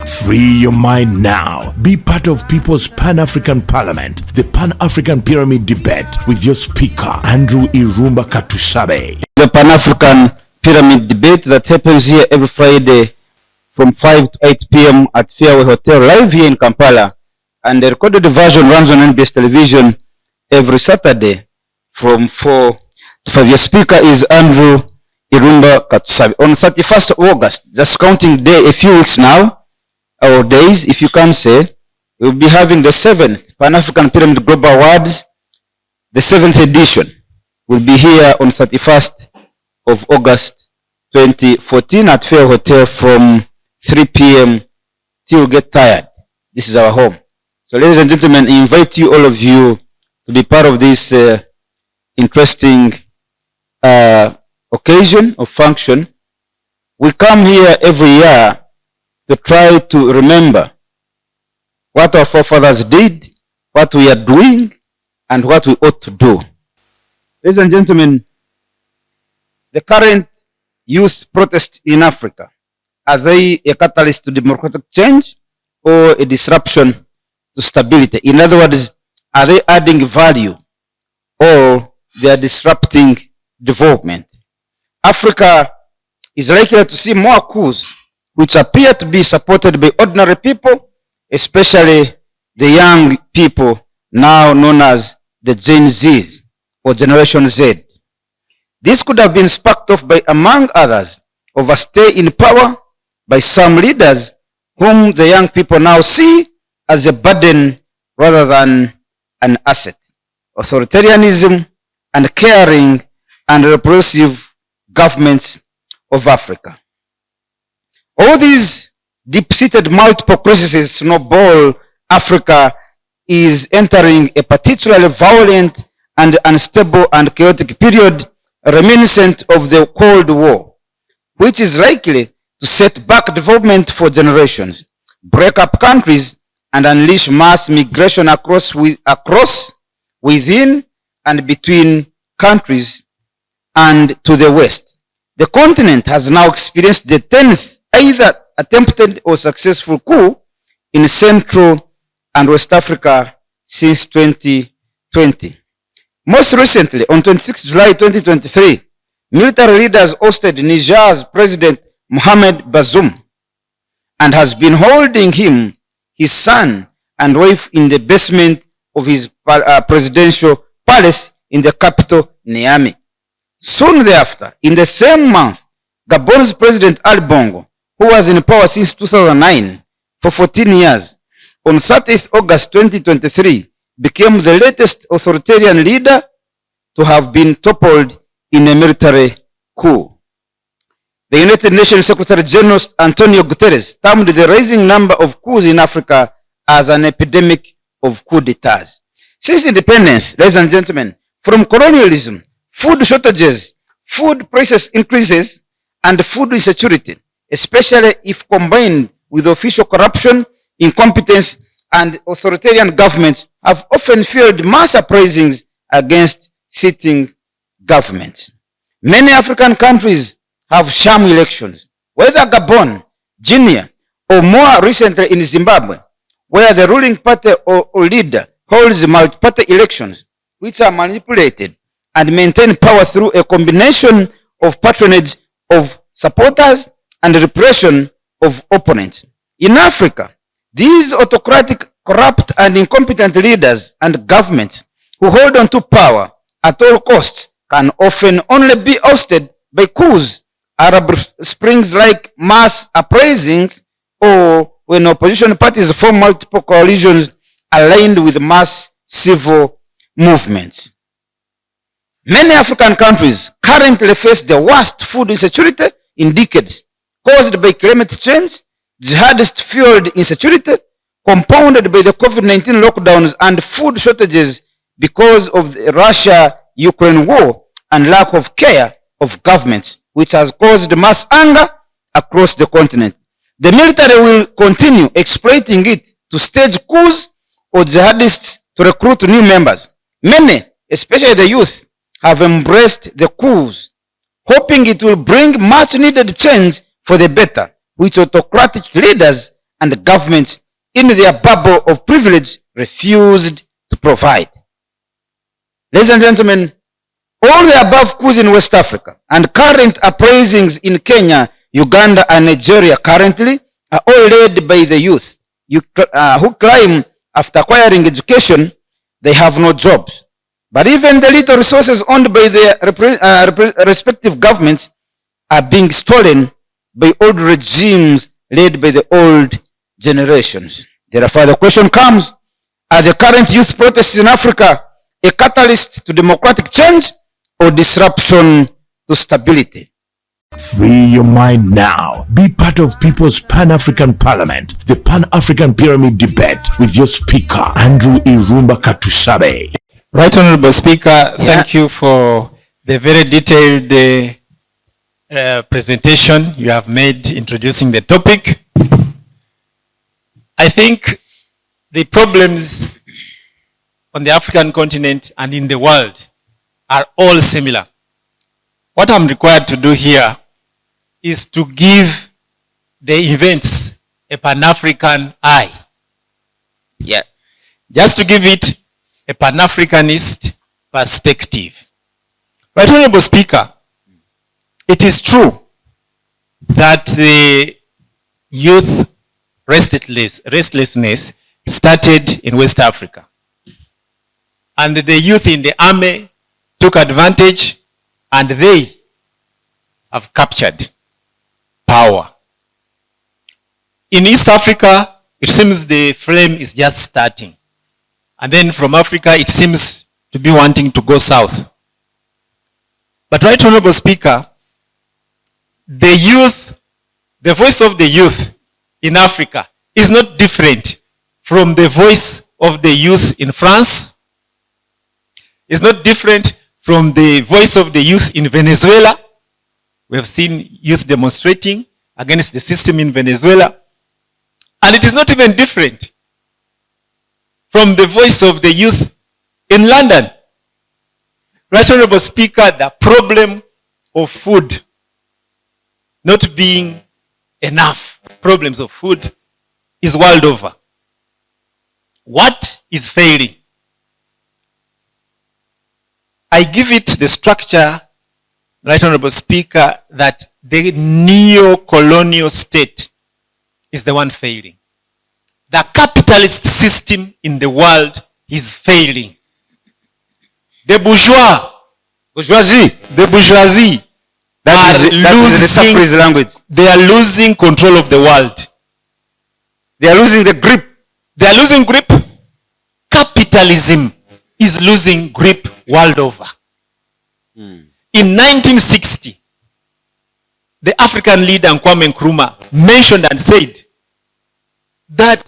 Free your mind now. Be part of People's Pan-African Parliament, the Pan-African Pyramid Debate with your speaker, Andrew Irumba Katusabe. The Pan-African Pyramid Debate that happens here every Friday from 5 to 8 p.m. at Fairway Hotel, live here in Kampala. And the recorded version runs on NBS television every Saturday from 4 to 5. Your speaker is Andrew Irumba Katusabe. On 31st of August, just counting day, a few weeks now, or days, if you can say, we'll be having the 7th Pan-African Pyramid Global Awards. The 7th edition will be here on 31st of August 2014 at Fair Hotel from 3 p.m. till we get tired. This is our home. So ladies and gentlemen, I invite you, all of you, to be part of this interesting occasion or function. We come here every year to try to remember what our forefathers did, what we are doing, and what we ought to do. Ladies and gentlemen, the current youth protests in Africa, are they a catalyst to democratic change or a disruption to stability? In other words, are they adding value or they are disrupting development? Africa is likely to see more coups which appear to be supported by ordinary people, especially the young people now known as the Gen Zs or Generation Z. This could have been sparked off by, among others, overstay in power by some leaders whom the young people now see as a burden rather than an asset. Authoritarianism and caring and repressive governments of Africa. All these deep-seated multiple crises snowball. Africa is entering a particularly violent and unstable and chaotic period reminiscent of the Cold War, which is likely to set back development for generations, break up countries, and unleash mass migration across, within, and between countries and to the West. The continent has now experienced the 10th either attempted or successful coup in Central and West Africa since 2020. Most recently, on 26 July 2023, military leaders hosted Niger's President Mohamed Bazoum and has been holding him, his son, and wife in the basement of his presidential palace in the capital, Niamey. Soon thereafter, in the same month, Gabon's President Ali Bongo, who was in power since 2009 for 14 years, on 30th August 2023, became the latest authoritarian leader to have been toppled in a military coup. The United Nations Secretary General Antonio Guterres termed the rising number of coups in Africa as an epidemic of coup d'etats. Since independence, ladies and gentlemen, from colonialism, food shortages, food prices increases, and food insecurity, especially if combined with official corruption, incompetence, and authoritarian governments, have often fueled mass uprisings against sitting governments. Many African countries have sham elections, whether Gabon, Guinea, or more recently in Zimbabwe, where the ruling party or leader holds multi-party elections, which are manipulated and maintain power through a combination of patronage of supporters and repression of opponents. In Africa, these autocratic, corrupt, and incompetent leaders and governments who hold on to power at all costs can often only be ousted by coups, Arab Springs like mass uprisings, or when opposition parties form multiple coalitions aligned with mass civil movements. Many African countries currently face the worst food insecurity in decades, caused by climate change, jihadist-fueled insecurity, compounded by the COVID-19 lockdowns and food shortages because of the Russia-Ukraine war and lack of care of governments, which has caused mass anger across the continent. The military will continue exploiting it to stage coups or jihadists to recruit new members. Many, especially the youth, have embraced the coups, hoping it will bring much needed change for the better, which autocratic leaders and governments in their bubble of privilege refused to provide. Ladies and gentlemen, all the above coups in West Africa and current uprisings in Kenya, Uganda, and Nigeria currently are all led by the youth who claim after acquiring education, they have no jobs. But even the little resources owned by their respective governments are being stolen by old regimes led by the old generations. Therefore, the question comes, are the current youth protests in Africa a catalyst to democratic change or disruption to stability? Free your mind now. Be part of People's Pan-African Parliament, the Pan-African Pyramid Debate with your speaker, Andrew Irumba Katusabe. Right Honorable Speaker, thank you for the very detailed presentation you have made introducing the topic. I think the problems on the African continent and in the world are all similar. What I'm required to do here is to give the events a Pan-African eye. Yeah. Just to give it a Pan-Africanist perspective. Right Honorable Speaker, it is true that the youth restlessness started in West Africa. And the youth in the army took advantage and they have captured power. In East Africa, it seems the flame is just starting. And then from Africa, it seems to be wanting to go south. But Right Honorable Speaker, the youth, the voice of the youth in Africa is not different from the voice of the youth in France. It's not different from the voice of the youth in Venezuela. We have seen youth demonstrating against the system in Venezuela. And it is not even different from the voice of the youth in London. Right Honorable Speaker, the problem of food not being enough, problems of food, is world over. What is failing? I give it the structure, Right Honorable Speaker, that the neo-colonial state is the one failing. The capitalist system in the world is failing. The bourgeoisie, they are losing control of the world. They are losing the grip. They are losing grip. Capitalism is losing grip world over. In 1960, the African leader Kwame Nkrumah mentioned and said that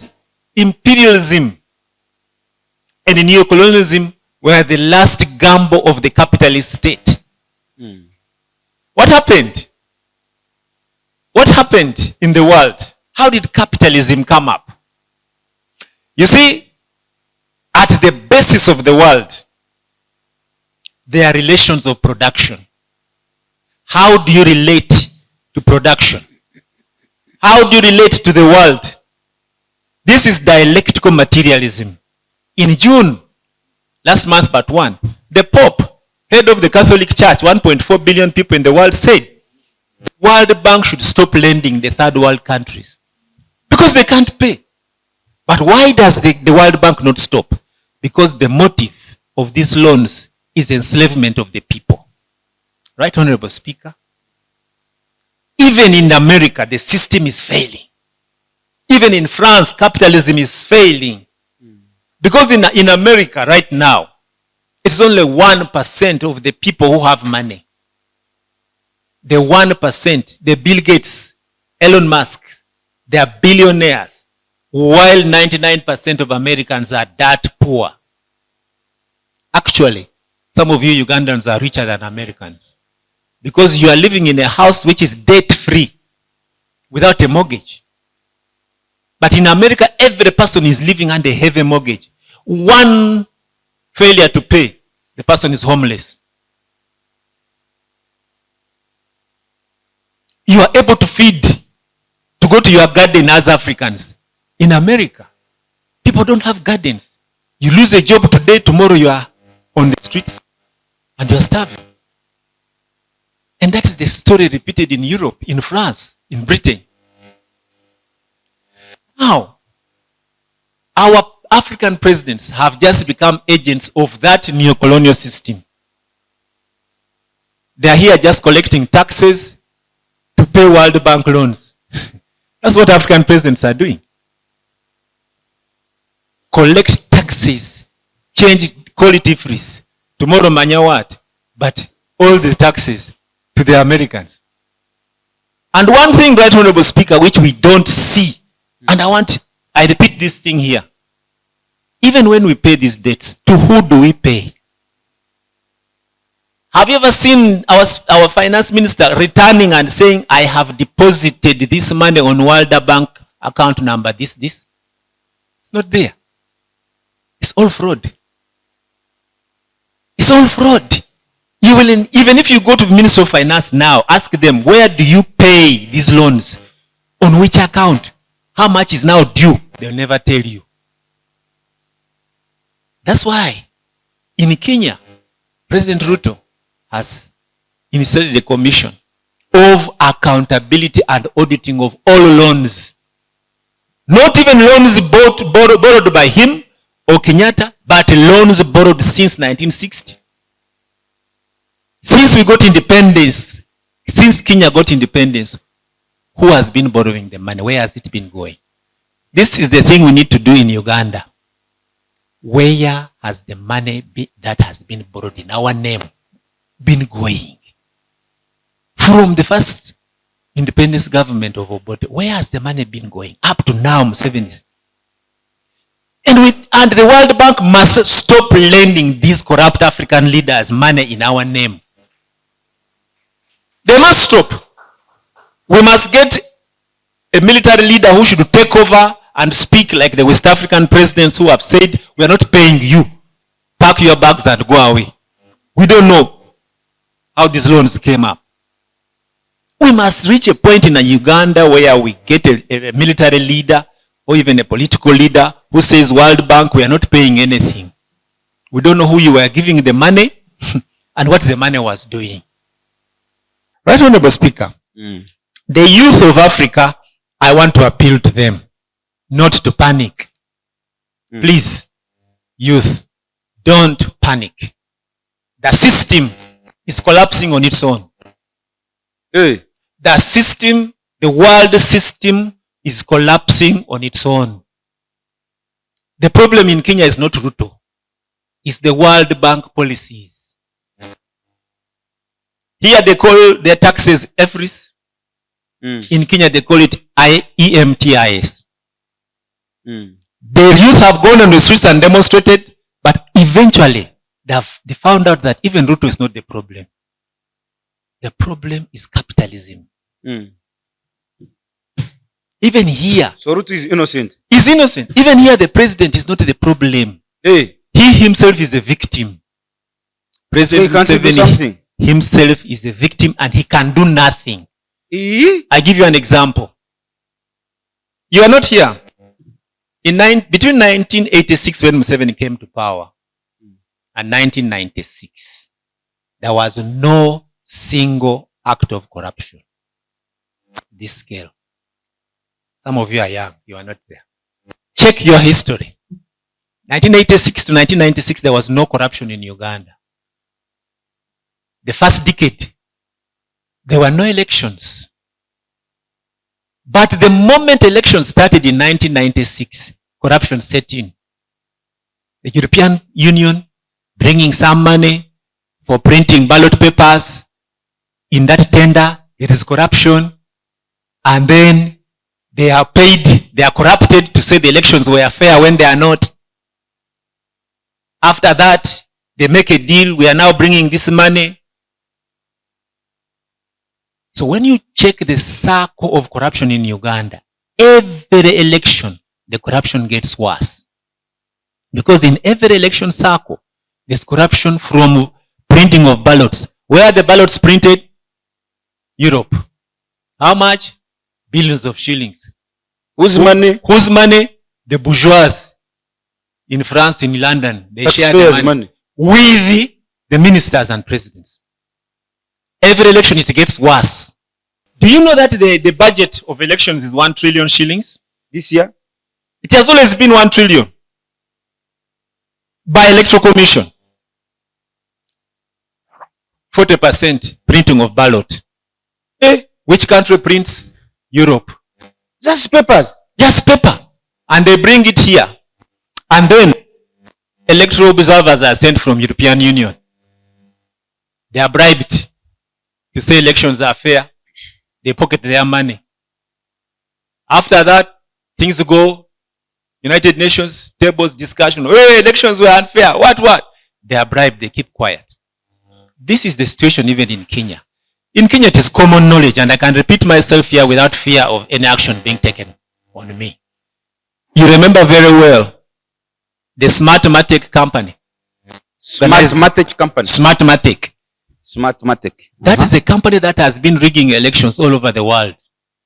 imperialism and neocolonialism were the last gamble of the capitalist state. What happened? What happened in the world? How did capitalism come up? You see, at the basis of the world, there are relations of production. How do you relate to production? How do you relate to the world? This is dialectical materialism. In June, last month but one, the Pope, head of the Catholic Church, 1.4 billion people in the world, said World Bank should stop lending the third world countries because they can't pay. But why does the World Bank not stop? Because the motive of these loans is enslavement of the people. Right, Honorable Speaker? Even in America, the system is failing. Even in France, capitalism is failing. Because in America right now, it's only 1% of the people who have money. The 1%, the Bill Gates, Elon Musk, they are billionaires, while 99% of Americans are that poor. Actually, some of you Ugandans are richer than Americans because you are living in a house which is debt-free without a mortgage. But in America, every person is living under a heavy mortgage. One failure to pay, the person is homeless. You are able to feed, to go to your garden as Africans. In America, people don't have gardens. You lose a job today, tomorrow you are on the streets and you are starving. And that is the story repeated in Europe, in France, in Britain. Now, our African presidents have just become agents of that neo-colonial system. They are here just collecting taxes to pay World Bank loans. That's what African presidents are doing. Collect taxes, change, call it IFRIS. Tomorrow, manya what? But all the taxes to the Americans. And one thing, Right Honorable Speaker, which we don't see, and I repeat this thing here. Even when we pay these debts, to who do we pay? Have you ever seen our finance minister returning and saying, I have deposited this money on World Bank account number, this? It's not there. It's all fraud. It's all fraud. You will, even if you go to the Minister of Finance now, ask them, where do you pay these loans? On which account? How much is now due? They'll never tell you. That's why in Kenya, President Ruto has initiated a commission of accountability and auditing of all loans. Not even loans borrowed by him or Kenyatta, but loans borrowed since 1960. Since we got independence, since Kenya got independence, who has been borrowing the money? Where has it been going? This is the thing we need to do in Uganda. Where has the money that has been borrowed in our name been going? From the first independence government of Obote, where has the money been going? Up to now, Museveni's. And the World Bank must stop lending these corrupt African leaders money in our name. They must stop. We must get a military leader who should take over and speak like the West African presidents who have said, we are not paying you. Pack your bags and go away. We don't know how these loans came up. We must reach a point in Uganda where we get a military leader or even a political leader who says, World Bank, we are not paying anything. We don't know who you were giving the money and what the money was doing. Right, Honorable Speaker. The youth of Africa, I want to appeal to them not to panic. Please, youth, don't panic. The system is collapsing on its own. Hey. The system, the world system is collapsing on its own. The problem in Kenya is not Ruto. It's the World Bank policies. Here they call their taxes EFRIS. In Kenya they call it EMTIS. The youth have gone on the streets and demonstrated, but eventually they found out that even Ruto is not the problem. The problem is capitalism. Even here. So Ruto is innocent. He's innocent. Even here the president is not the problem. Hey. He himself is a victim. President Museveni himself is a victim and he can do nothing. I give you an example. You are not here. Between 1986 when Museveni came to power and 1996, there was no single act of corruption. This scale. Some of you are young. You are not there. Check your history. 1986 to 1996, there was no corruption in Uganda. The first decade, there were no elections. But the moment elections started in 1996, corruption set in. The European Union bringing some money for printing ballot papers. In that tender, there is corruption. And then they are paid, they are corrupted to say the elections were fair when they are not. After that, they make a deal, we are now bringing this money. So when you check the circle of corruption in Uganda, every election, the corruption gets worse. Because in every election circle, there's corruption from printing of ballots. Where are the ballots printed? Europe. How much? Billions of shillings. Whose money? Whose money? The bourgeois in France, in London. They share the Taxpayers' money money. with the ministers and presidents. Every election it gets worse. Do you know that the budget of elections is 1 trillion shillings? This year? It has always been 1 trillion. By Electoral Commission. 40% printing of ballot. Which country prints? Europe. Just papers. Just paper. And they bring it here. And then electoral observers are sent from European Union. They are bribed to say elections are fair. They pocket their money. After that, things go. United Nations tables discussion. Hey, elections were unfair. What? They are bribed. They keep quiet. This is the situation even in Kenya. In Kenya, it is common knowledge, and I can repeat myself here without fear of any action being taken on me. You remember very well the Smartmatic company. Smartmatic company. Smartmatic. Smartmatic. That is the company that has been rigging elections all over the world.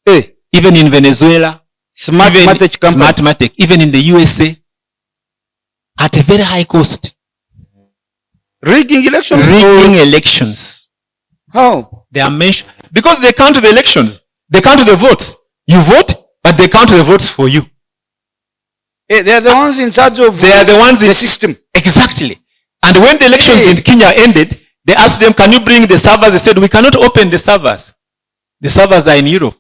Hey, Even in Venezuela. Smartmatic company. Smartmatic. Even in the USA. At a very high cost. Rigging elections. Rigging elections. How? They are mentioned. Because they count the elections. They count the votes. You vote, but they count the votes for you. Hey, they are the ones in charge of They are the ones in the system. Exactly. And when the elections in Kenya ended, they asked them, can you bring the servers? They said, we cannot open the servers. The servers are in Europe.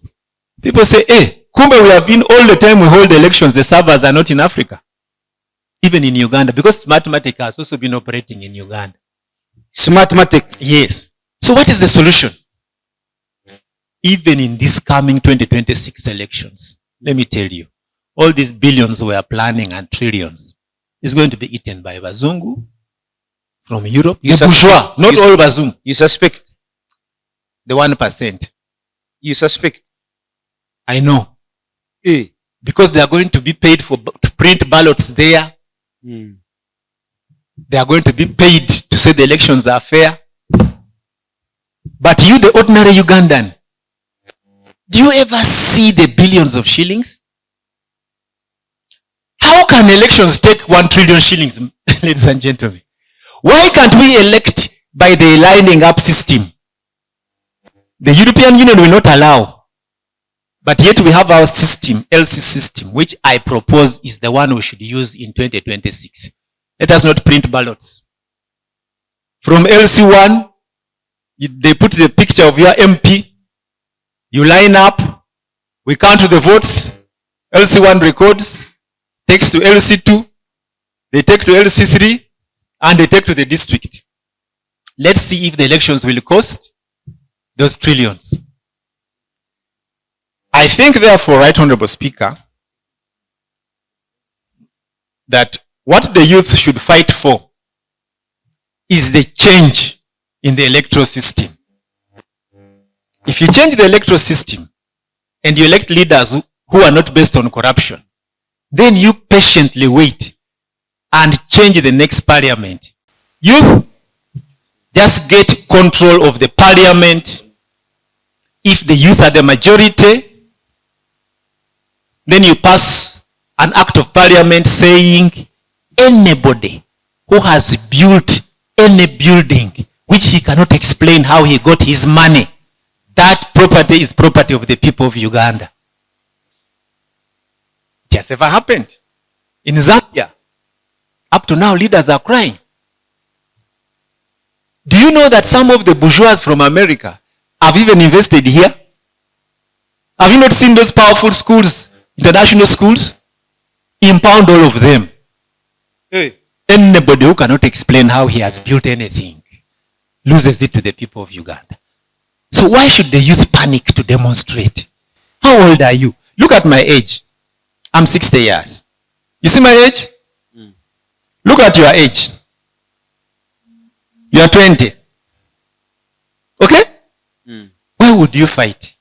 People say, hey, kumbe, we have been all the time we hold elections, the servers are not in Africa. Even in Uganda, because Smartmatic has also been operating in Uganda. Smartmatic. Yes. So what is the solution? Even in this coming 2026 elections, let me tell you, all these billions we are planning and trillions is going to be eaten by Bazungu from Europe. The bourgeois, not all Bazungu. You suspect. The 1%. You suspect. I know. Hey. Because they are going to be paid to print ballots there. They are going to be paid to say the elections are fair. But you, the ordinary Ugandan, do you ever see the billions of shillings? How can elections take 1 trillion shillings, ladies and gentlemen? Why can't we elect by the lining up system? The European Union will not allow. But yet we have our system, LC system, which I propose is the one we should use in 2026. Let us not print ballots. From LC1, they put the picture of your MP. You line up. We count the votes. LC1 records. Takes to LC2. They take to LC3. And they take to the district. Let's see if the elections will cost those trillions. I think, therefore, Right Honorable Speaker, that what the youth should fight for is the change in the electoral system. If you change the electoral system and you elect leaders who are not based on corruption, then you patiently wait and change the next parliament. You just get control of the parliament. If the youth are the majority, then you pass an act of parliament saying anybody who has built any building which he cannot explain how he got his money, that property is property of the people of Uganda. It has ever happened. In Zambia, up to now, leaders are crying. Do you know that some of the bourgeois from America have even invested here? Have you not seen those powerful schools, international schools? Impound all of them. Hey. Anybody who cannot explain how he has built anything loses it to the people of Uganda. So why should the youth panic to demonstrate? How old are you? Look at my age. I'm 60 years. You see my age? Look at your age. You are 20. Okay? Why would you fight?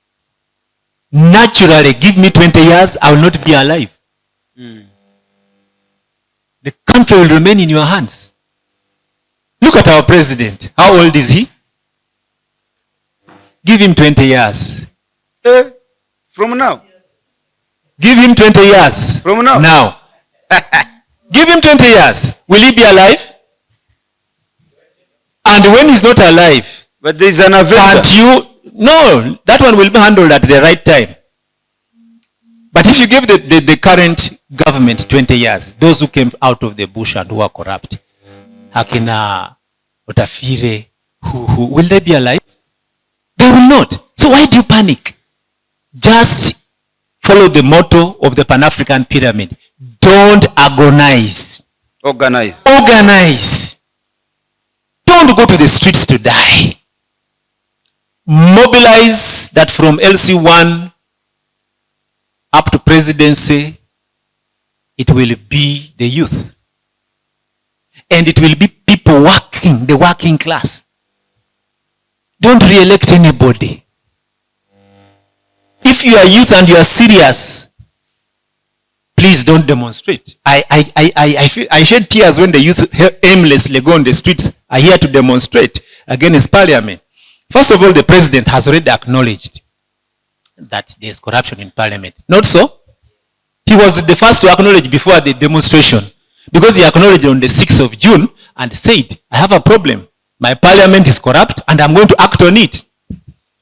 Naturally, give me 20 years, I will not be alive. The country will remain in your hands. Look at our president. How old is he? Give him 20 years. From now. Give him 20 years. From now? Now. Give him 20 years. Will he be alive? And when he's not alive, But there is an avenger. can't you? No, that one will be handled at the right time. But if you give the current government 20 years, those who came out of the bush and who are corrupt, Hakina, Otafire, who will they be alive? They will not. So why do you panic? Just follow the motto of the Pan-African pyramid. Don't agonize. Organize. Organize. Don't go to the streets to die. Mobilize that from LC1 up to presidency, it will be the youth. And it will be people working, the working class. Don't re-elect anybody. If you are youth and you are serious, please don't demonstrate. I shed tears when the youth aimlessly go on the streets are here to demonstrate against parliament. First of all, the president has already acknowledged that there is corruption in parliament. Not so? He was the first to acknowledge before the demonstration, because he acknowledged on the 6th of June and said, I have a problem. My parliament is corrupt and I'm going to act on it.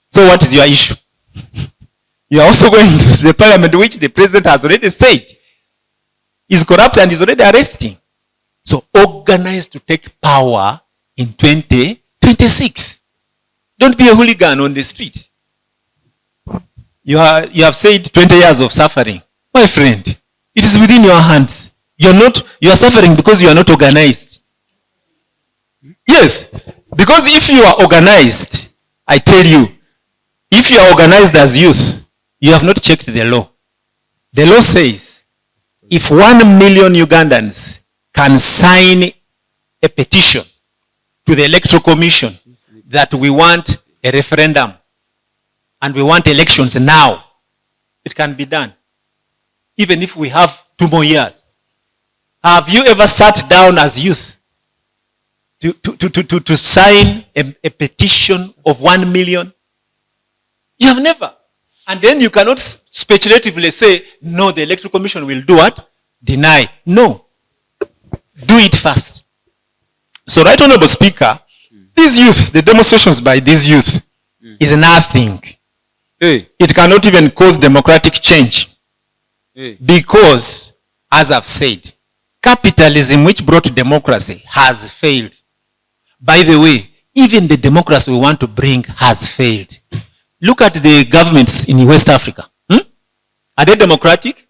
So what is your issue? You are also going to the parliament, which the president has already said is corrupt and is already arresting. So organize to take power in 2026. Don't be a hooligan on the street. You have said 20 years of suffering. My friend, it is within your hands. You are suffering because you are not organized. Yes, because if you are organized, I tell you, if you are organized as youth, you have not checked the law. The law says, if 1 million Ugandans can sign a petition to the Electoral Commission that we want a referendum and we want elections now, it can be done. Even if we have 2 more years. Have you ever sat down as youth to sign a petition of 1 million? You have never. And then you cannot speculatively say, no, the Electoral Commission will do what? Deny. No. Do it first. So, Right Honorable Speaker, these youth, the demonstrations by these youth is nothing. Hey. It cannot even cause democratic change. Hey. Because, as I've said, capitalism which brought democracy has failed. By the way, even the democracy we want to bring has failed. Look at the governments in West Africa. Are they democratic?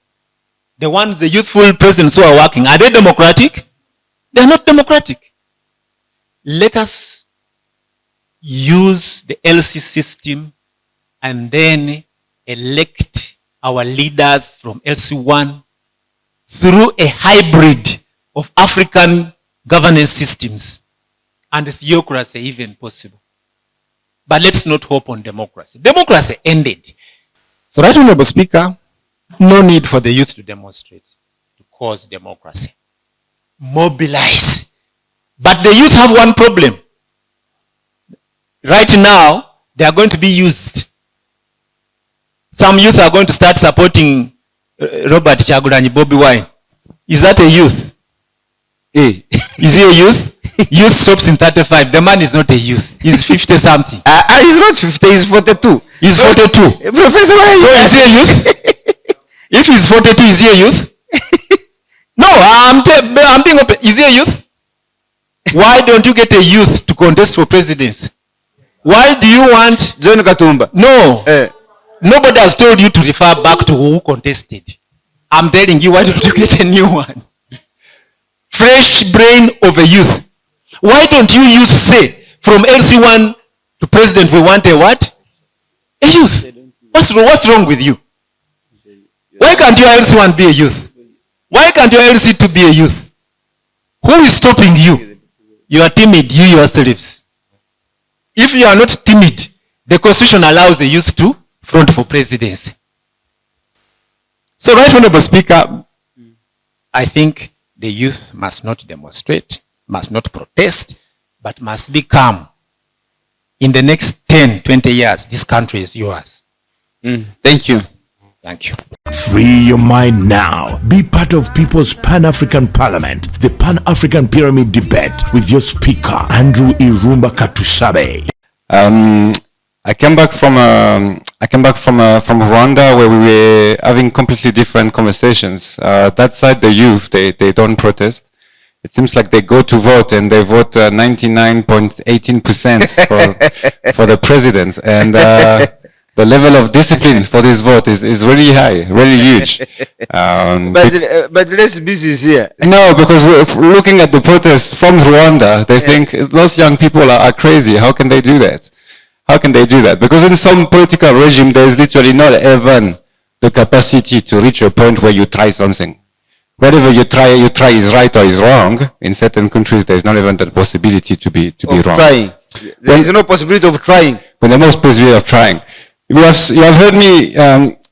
The youthful presidents who are working, are they democratic? They are not democratic. Let us use the LC system and then elect our leaders from LC1 through a hybrid of African governance systems and theocracy even possible. But let's not hope on democracy. Democracy ended. So, Right Honorable Speaker, no need for the youth to demonstrate to cause democracy. Mobilize. But the youth have one problem. Right now, they are going to be used. Some youth are going to start supporting Robert Chagulanyi Bobi Wine. Is that a youth? Hey. Is he a youth? Youth stops in 35. The man is not a youth. He's 50 something. He's not 50, he's 42. He's 42. Professor, So is he a youth? If he's 42, is he a youth? No, I'm being open. Is he a youth? Why don't you get a youth to contest for presidency? Why do you want John Katumba? No. Nobody has told you to refer back to who contested. I'm telling you, why don't you get a new one? Fresh brain of a youth. Why don't you use, say, from LC1 to president, we want a what? A youth. What's wrong with you? Why can't your LC1 be a youth? Why can't your LC2 be a youth? Who is stopping you? You are timid, you yourselves. If you are not timid, the Constitution allows the youth to front for presidency. So, Right Honorable Speaker, I think the youth must not demonstrate, must not protest, but must be calm. In the next 10, 20 years, this country is yours. Thank you. Thank you. Free your mind now. Be part of People's Pan-African Parliament, the Pan-African Pyramid Debate with your speaker, Andrew Irumba Katusabe. I came back from Rwanda, where we were having completely different conversations. That side, the youth, they don't protest. It seems like they go to vote and they vote 99.18% for the president. And the level of discipline for this vote is really high, really huge. But less business here. No, because we're looking at the protests from Rwanda, they think those young people are crazy. How can they do that? How can they do that? Because in some political regime, there is literally not even the capacity to reach a point where you try something. Whatever you try is right or is wrong. In certain countries, there is not even that possibility to be wrong. Trying. There is no possibility of trying. But the most possibility of trying. You have heard me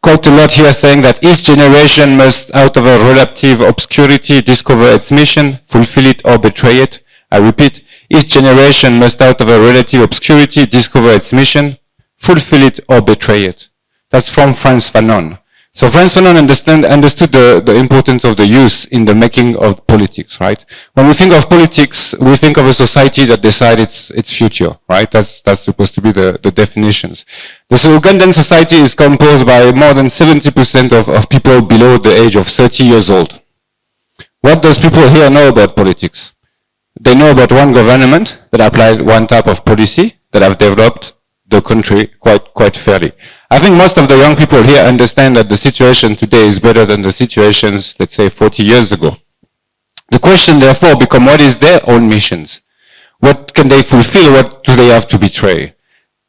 quote a lot here saying that each generation must, out of a relative obscurity, discover its mission, fulfill it or betray it. I repeat, each generation must, out of a relative obscurity, discover its mission, fulfill it or betray it. That's from Frantz Fanon. So Frantz Fanon understood the importance of the youth in the making of politics, right? When we think of politics, we think of a society that decides its future, right? That's supposed to be the definitions. The Ugandan society is composed by more than 70% of people below the age of 30 years old. What does people here know about politics? They know about one government that applied one type of policy that have developed the country quite fairly. I think most of the young people here understand that the situation today is better than the situations, let's say, 40 years ago. The question, therefore, becomes what is their own missions? What can they fulfill? What do they have to betray?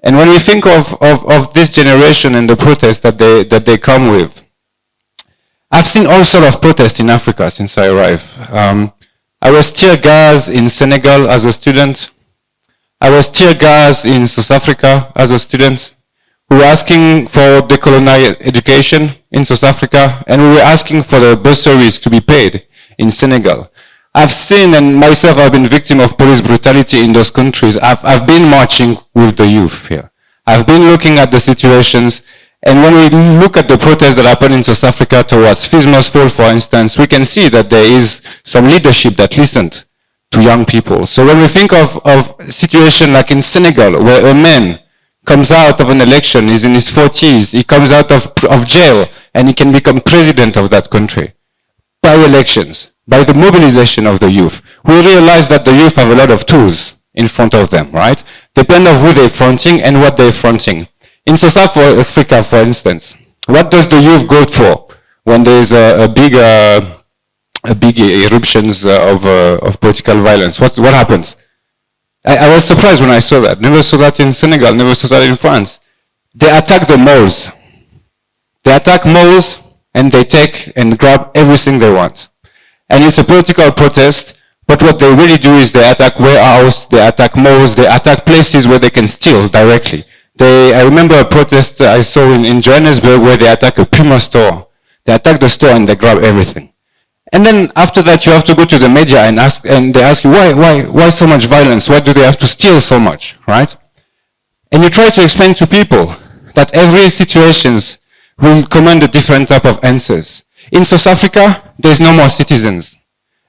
And when we think of this generation and the protests that they come with, I've seen all sorts of protests in Africa since I arrived. I was tear gas in Senegal as a student. I was tear gas in South Africa as a student. We were asking for decolonial education in South Africa, and we were asking for the bursaries to be paid in Senegal. I've seen, and myself I've been victim of police brutality in those countries. I've been marching with the youth here. I've been looking at the situations, and when we look at the protests that happen in South Africa towards Fismas Fall, for instance, we can see that there is some leadership that listened to young people. So when we think of a situation like in Senegal, where a man comes out of an election, he's in his 40s, he comes out of jail, and he can become president of that country by elections, by the mobilization of the youth. We realize that the youth have a lot of tools in front of them, right? Depend on who they're fronting and what they're fronting. In South Africa, for instance, what does the youth go for when there's a big eruptions of political violence? What happens? I was surprised when I saw that. Never saw that in Senegal, never saw that in France. They attack the malls. They attack malls and they take and grab everything they want. And it's a political protest, but what they really do is they attack warehouses, they attack malls, they attack places where they can steal directly. I remember a protest I saw in Johannesburg where they attack a Puma store. They attack the store and they grab everything. And then after that, you have to go to the media and they ask you, why so much violence? Why do they have to steal so much, right? And you try to explain to people that every situations will command a different type of answers. In South Africa, there's no more citizens.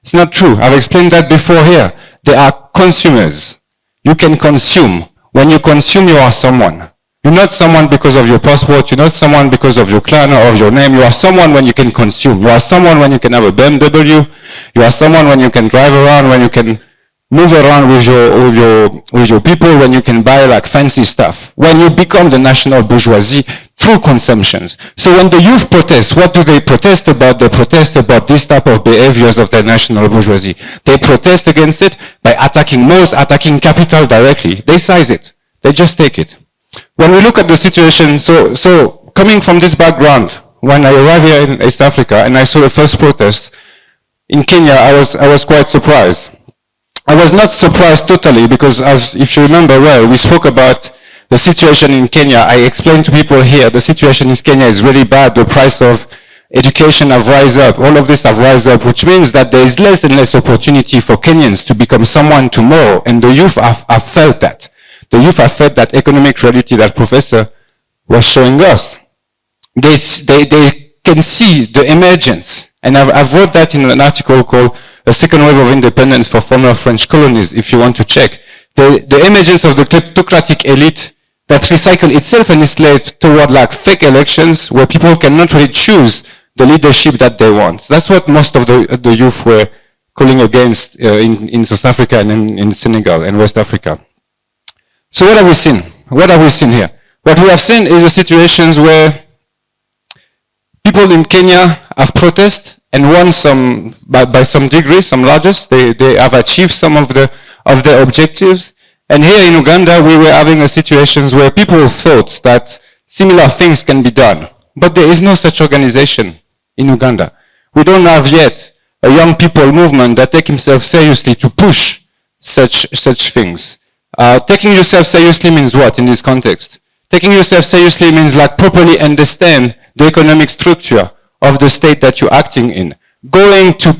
It's not true. I've explained that before here. They are consumers. You can consume. When you consume, you are someone. You're not someone because of your passport. You're not someone because of your clan or of your name. You are someone when you can consume. You are someone when you can have a BMW. You are someone when you can drive around, when you can move around with your people, when you can buy like fancy stuff. When you become the national bourgeoisie through consumptions. So when the youth protest, what do they protest about? They protest about this type of behaviors of the national bourgeoisie. They protest against it by attacking malls, attacking capital directly. They seize it. They just take it. When we look at the situation, so coming from this background, when I arrived here in East Africa and I saw the first protest in Kenya, I was quite surprised. I was not surprised totally because, as if you remember well, we spoke about the situation in Kenya. I explained to people here the situation in Kenya is really bad. The price of education have rise up. All of this have rise up, which means that there is less and less opportunity for Kenyans to become someone tomorrow, and the youth have felt that. The youth have felt that economic reality that Professor was showing us. they can see the emergence. And I've wrote that in an article called A Second Wave of Independence for Former French Colonies, if you want to check. The emergence of the kleptocratic elite that recycle itself and its slaves toward like fake elections where people cannot really choose the leadership that they want. That's what most of the youth were calling against in South Africa and in Senegal and West Africa. So what have we seen? What have we seen here? What we have seen is the situations where people in Kenya have protested and won some, by some degree, some largest. They have achieved some of their objectives. And here in Uganda, we were having a situations where people thought that similar things can be done. But there is no such organization in Uganda. We don't have yet a young people movement that take himself seriously to push such things. Taking yourself seriously means what in this context? Taking yourself seriously means like properly understand the economic structure of the state that you're acting in. Going to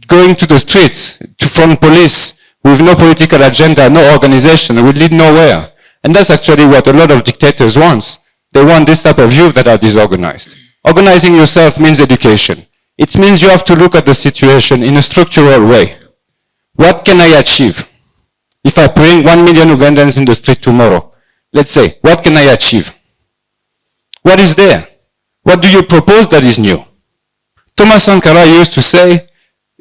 the streets to front police with no political agenda, no organization, will lead nowhere. And that's actually what a lot of dictators want. They want this type of youth that are disorganized. Organizing yourself means education. It means you have to look at the situation in a structural way. What can I achieve? If I bring 1 million Ugandans in the street tomorrow, let's say, what can I achieve? What is there? What do you propose that is new? Thomas Sankara used to say,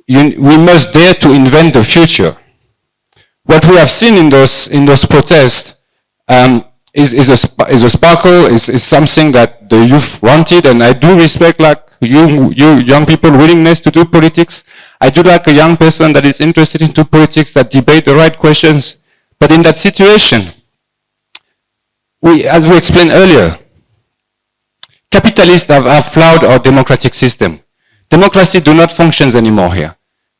we must dare to invent the future. What we have seen in those protests is a sparkle, is something that the youth wanted, and I do respect like you young people willingness to do politics. I do like a young person that is interested into politics, that debate the right questions. But in that situation, as we explained earlier, capitalists have flawed our democratic system. Democracy do not function anymore here.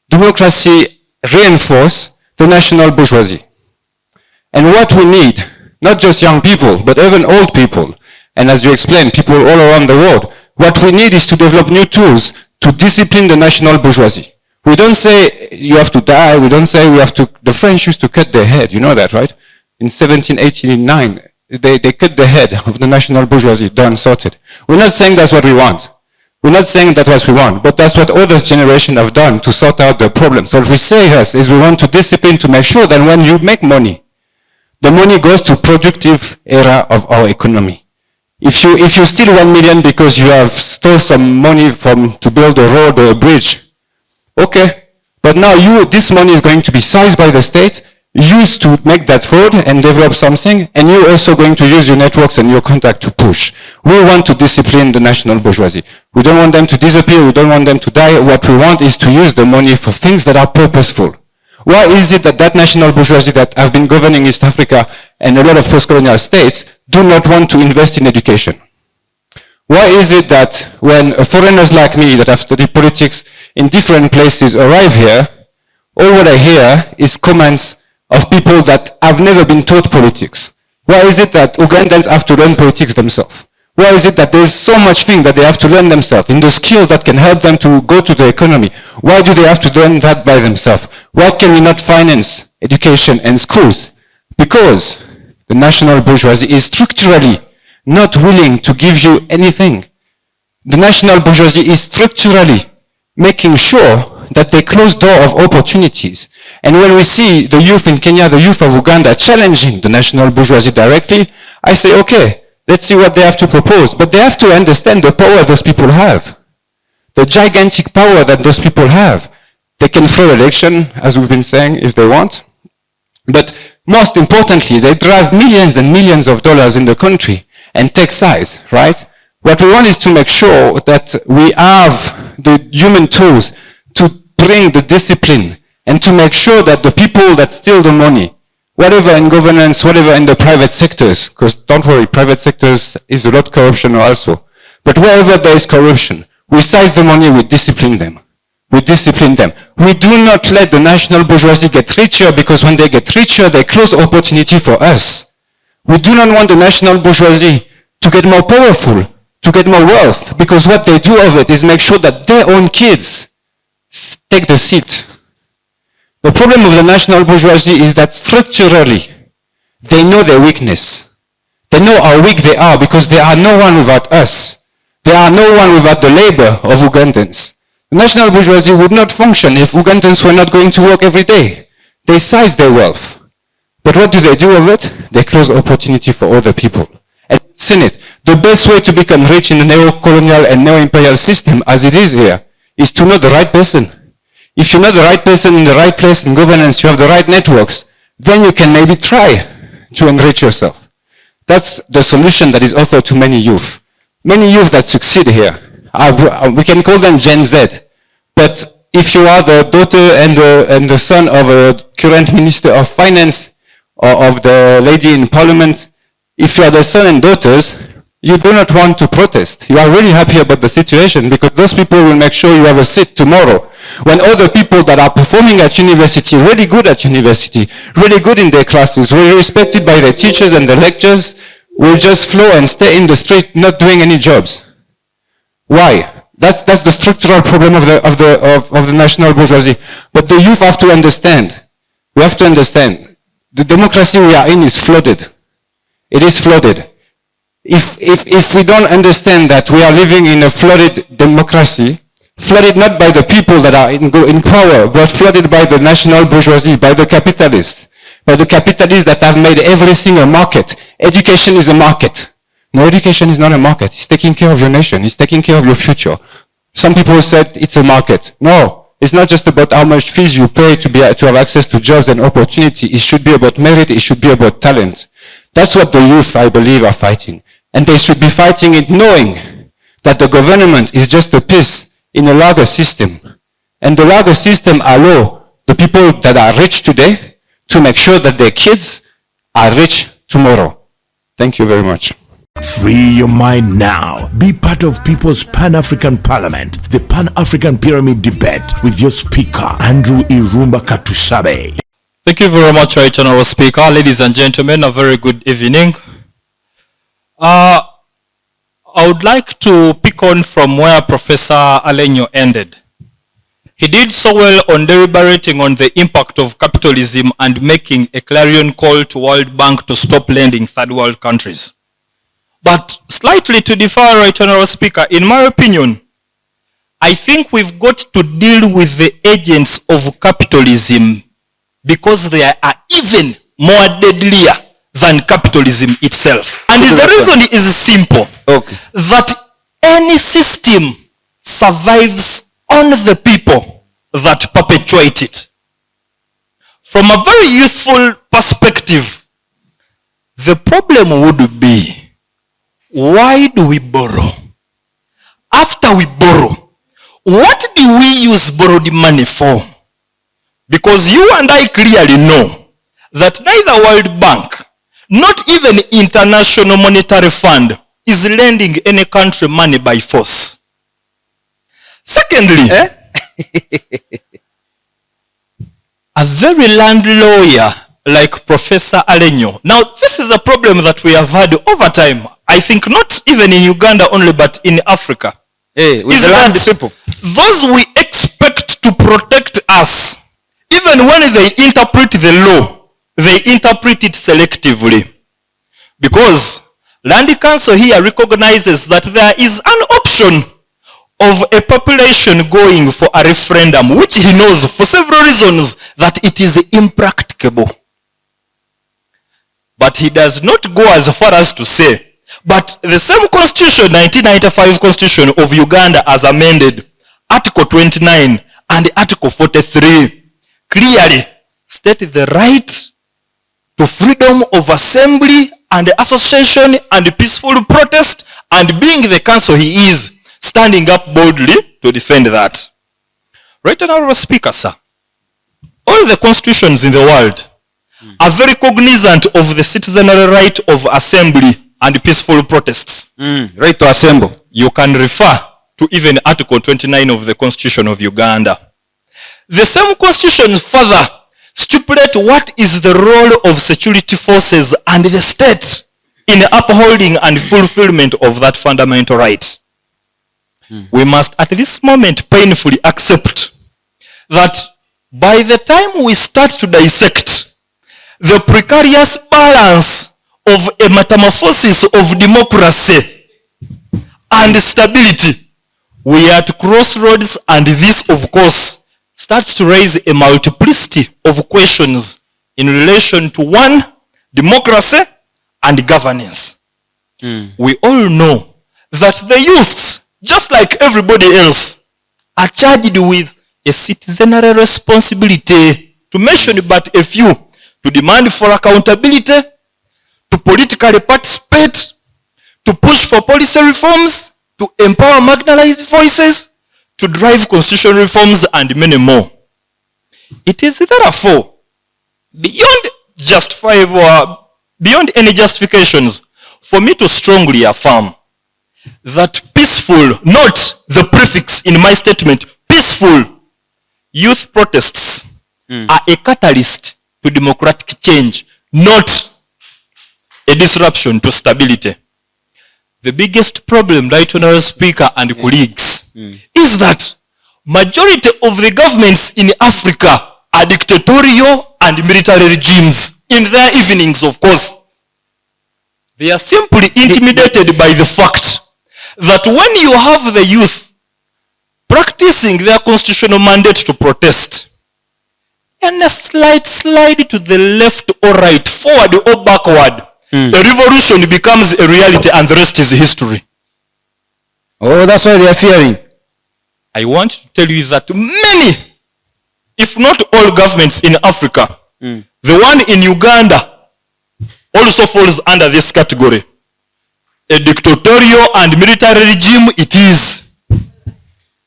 Democracy reinforces the national bourgeoisie. And what we need, not just young people, but even old people, and as you explained, people all around the world, what we need is to develop new tools to discipline the national bourgeoisie. We don't say you have to die, we don't say we have to, the French used to cut their head, you know that, right? In 1789, they cut the head of the national bourgeoisie, done, sorted. We're not saying that's what we want. We're not saying that's what we want, but that's what other generations have done to sort out the problems. So what we say is we want to discipline to make sure that when you make money, the money goes to productive era of our economy. If you steal 1 million because you have stole some money to build a road or a bridge, okay. But now this money is going to be seized by the state, used to make that road and develop something, and you're also going to use your networks and your contact to push. We want to discipline the national bourgeoisie. We don't want them to disappear, we don't want them to die. What we want is to use the money for things that are purposeful. Why is it that national bourgeoisie that have been governing East Africa and a lot of post-colonial states do not want to invest in education? Why is it that when foreigners like me that have studied politics in different places arrive here, all what I hear is comments of people that have never been taught politics? Why is it that Ugandans have to learn politics themselves? Why is it that there's so much thing that they have to learn themselves in the skill that can help them to go to the economy? Why do they have to learn that by themselves? Why can we not finance education and schools? Because the national bourgeoisie is structurally not willing to give you anything. The national bourgeoisie is structurally making sure that they close door of opportunities. And when we see the youth in Kenya, the youth of Uganda challenging the national bourgeoisie directly, I say, okay, let's see what they have to propose. But they have to understand the power those people have. The gigantic power that those people have. They can throw election, as we've been saying, if they want. But most importantly, they drive millions and millions of dollars in the country and take size, right? What we want is to make sure that we have the human tools to bring the discipline and to make sure that the people that steal the money, whatever in governance, whatever in the private sectors, because don't worry, private sectors is a lot of corruption also. But wherever there is corruption, we size the money, we discipline them. We discipline them. We do not let the national bourgeoisie get richer because when they get richer, they close opportunity for us. We do not want the national bourgeoisie to get more powerful, to get more wealth, because what they do of it is make sure that their own kids take the seat. The problem of the national bourgeoisie is that structurally, they know their weakness. They know how weak they are because they are no one without us. There are no one without the labor of Ugandans. The national bourgeoisie would not function if Ugandans were not going to work every day. They seize their wealth. But what do they do with it? They close opportunity for other people. And it's in it. The best way to become rich in the neo-colonial and neo-imperial system, as it is here, is to know the right person. If you know the right person in the right place in governance, you have the right networks, then you can maybe try to enrich yourself. That's the solution that is offered to many youth. Many youth that succeed here, we can call them Gen Z. But if you are the daughter and the son of a current Minister of Finance or of the lady in Parliament, if you are the son and daughters, you do not want to protest. You are really happy about the situation because those people will make sure you have a seat tomorrow. When other people that are performing at university, really good at university, really good in their classes, really respected by their teachers and the lecturers, will just flow and stay in the street not doing any jobs. Why? That's the structural problem of the national bourgeoisie. But the youth have to understand. We have to understand. The democracy we are in is flooded. It is flooded. If we don't understand that we are living in a flooded democracy, flooded not by the people that are in power, but flooded by the national bourgeoisie, by the capitalists that have made everything a market. Education is a market. No, education is not a market. It's taking care of your nation. It's taking care of your future. Some people said it's a market. No, it's not just about how much fees you pay to have access to jobs and opportunity. It should be about merit. It should be about talent. That's what the youth, I believe, are fighting. And they should be fighting it knowing that the government is just a piece in a larger system. And the larger system allows the people that are rich today to make sure that their kids are rich tomorrow. Thank you very much. Free your mind now. Be part of People's Pan-African Parliament, the Pan-African Pyramid Debate with your speaker, Andrew Irumba Katusabe. Thank you very much, Right Honorable Speaker. Ladies and gentlemen, a very good evening. I would like to pick on from where Professor Alenyo ended. He did so well on deliberating on the impact of capitalism and making a clarion call to World Bank to stop lending third world countries. But slightly to differ, Right Honorable Speaker, in my opinion, I think we've got to deal with the agents of capitalism because they are even more deadlier than capitalism itself. And the reason is simple. Okay. That any system survives on the people that perpetuate it. From a very youthful perspective, the problem would be, why do we borrow? After we borrow, what do we use borrowed money for? Because you and I clearly know that neither World Bank, not even International Monetary Fund, is lending any country money by force. Secondly, a very land lawyer like Professor Alenyo. Now, this is a problem that we have had over time. I think not even in Uganda only, but in Africa. Hey, with the land people. Those we expect to protect us, even when they interpret the law, they interpret it selectively. Because Land Council here recognizes that there is an option of a population going for a referendum, which he knows for several reasons that it is impracticable. But he does not go as far as to say, but the same constitution, 1995 constitution of Uganda as amended, Article 29 and Article 43, clearly state the right to freedom of assembly and association and peaceful protest, and being the council he is, standing up boldly to defend that. Right Honorable Speaker, sir, all the constitutions in the world are very cognizant of the citizenry right of assembly and peaceful protests. Right to assemble. You can refer to even Article 29 of the Constitution of Uganda. The same constitution further stipulate what is the role of security forces and the state in upholding and fulfillment of that fundamental right. We must at this moment painfully accept that by the time we start to dissect the precarious balance of a metamorphosis of democracy and stability. We are at crossroads, and this, of course, starts to raise a multiplicity of questions in relation to one, democracy and governance. We all know that the youths, just like everybody else, are charged with a citizenry responsibility, to mention but a few, to demand for accountability, to politically participate, to push for policy reforms, to empower marginalized voices, to drive constitutional reforms, and many more. It is therefore beyond any justifications for me to strongly affirm that peaceful, note the prefix in my statement, peaceful youth protests are a catalyst to democratic change, not a disruption to stability. The biggest problem, Right Honorable Speaker and colleagues, is that majority of the governments in Africa are dictatorial and military regimes. In their evenings, of course, they are simply intimidated by the fact that when you have the youth practicing their constitutional mandate to protest, and a slight slide to the left or right, forward or backward, a revolution becomes a reality, and the rest is history. Oh, that's why they are fearing. I want to tell you that many, if not all governments in Africa, the one in Uganda also falls under this category. A dictatorial and military regime it is.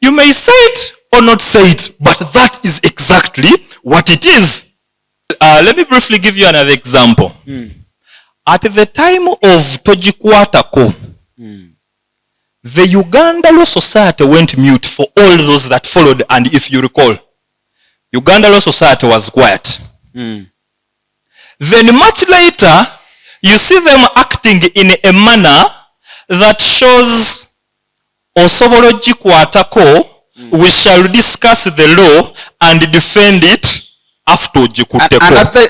You may say it or not say it, but that is exactly what it is. Let me briefly give you another example. At the time of Tojikwatako, the Uganda Law Society went mute for all those that followed, and if you recall, Uganda Law Society was quiet. Then much later, you see them acting in a manner that shows Osobola Gikwatako, we shall discuss the law and defend it after Gikuteko.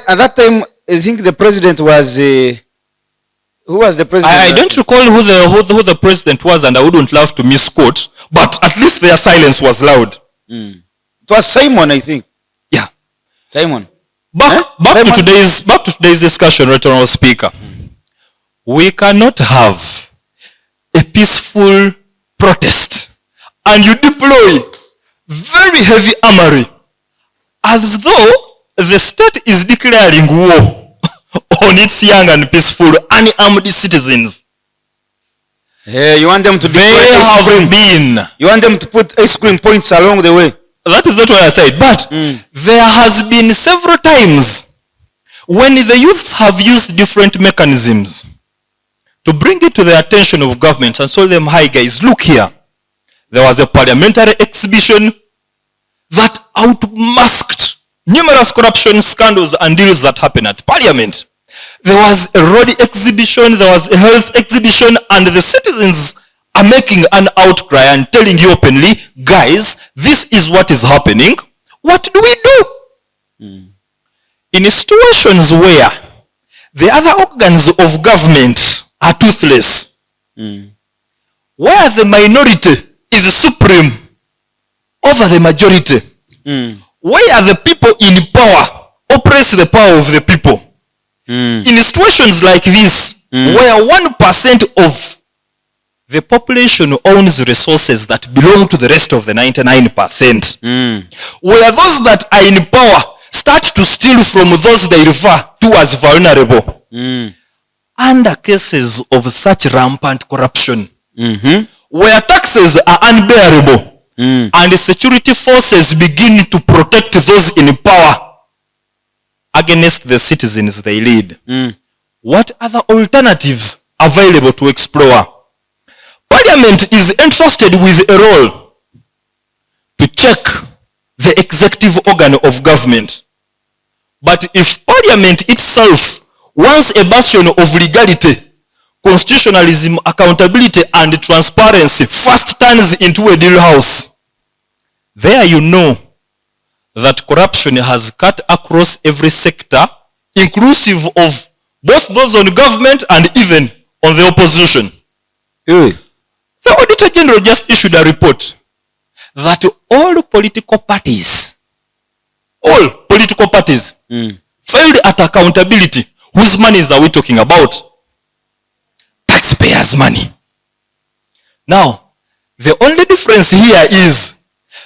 At that time, I think the president was... who was the president? I don't recall who the president was, and I wouldn't love to misquote, but at least their silence was loud. It was Simon, I think. Yeah. Simon. Back to today's discussion, Right Honorable Speaker. We cannot have a peaceful protest and you deploy very heavy armory as though the state is declaring war on its young and peaceful unarmed citizens. Hey, you want them to You want them to put ice cream points along the way. That is not what I said, but there has been several times when the youths have used different mechanisms to bring it to the attention of government and tell them, hi guys, look here. There was a parliamentary exhibition that outmasked numerous corruption scandals and deals that happened at parliament. There was a road exhibition, there was a health exhibition, and the citizens are making an outcry and telling you openly, guys, this is what is happening. What do we do? In situations where the other organs of government are toothless, where the minority is supreme over the majority, where the people in power oppress the power of the people, in situations like this, where 1% of the population owns resources that belong to the rest of the 99%, where those that are in power start to steal from those they refer to as vulnerable, under cases of such rampant corruption, where taxes are unbearable, and security forces begin to protect those in power against the citizens they lead. What other alternatives available to explore? Parliament is entrusted with a role to check the executive organ of government. But if Parliament itself wants a bastion of legality, constitutionalism, accountability, and transparency first turns into a deal house, there you know that corruption has cut across every sector, inclusive of both those on government and even on the opposition. The Auditor General just issued a report that all political parties failed at accountability. Whose monies are we talking about? Taxpayers' money. Now, the only difference here is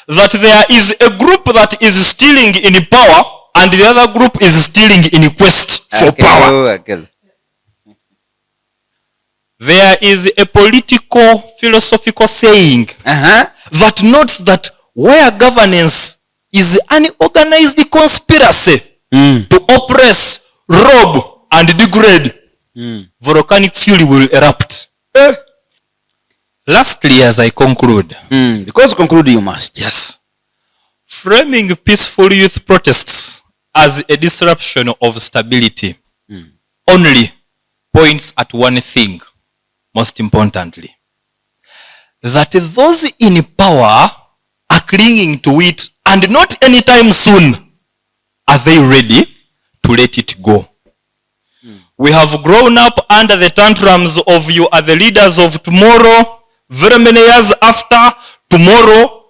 that there is a group that is stealing in power and the other group is stealing in quest for power. There is a political philosophical saying that notes that where governance is an organized conspiracy to oppress, rob, and degrade, volcanic fury will erupt. Lastly, as I conclude, because conclude you must. Yes. Framing peaceful youth protests as a disruption of stability only points at one thing, most importantly, that those in power are clinging to it, and not anytime soon are they ready to let it go. We have grown up under the tantrums of you are the leaders of tomorrow. Very many years after, tomorrow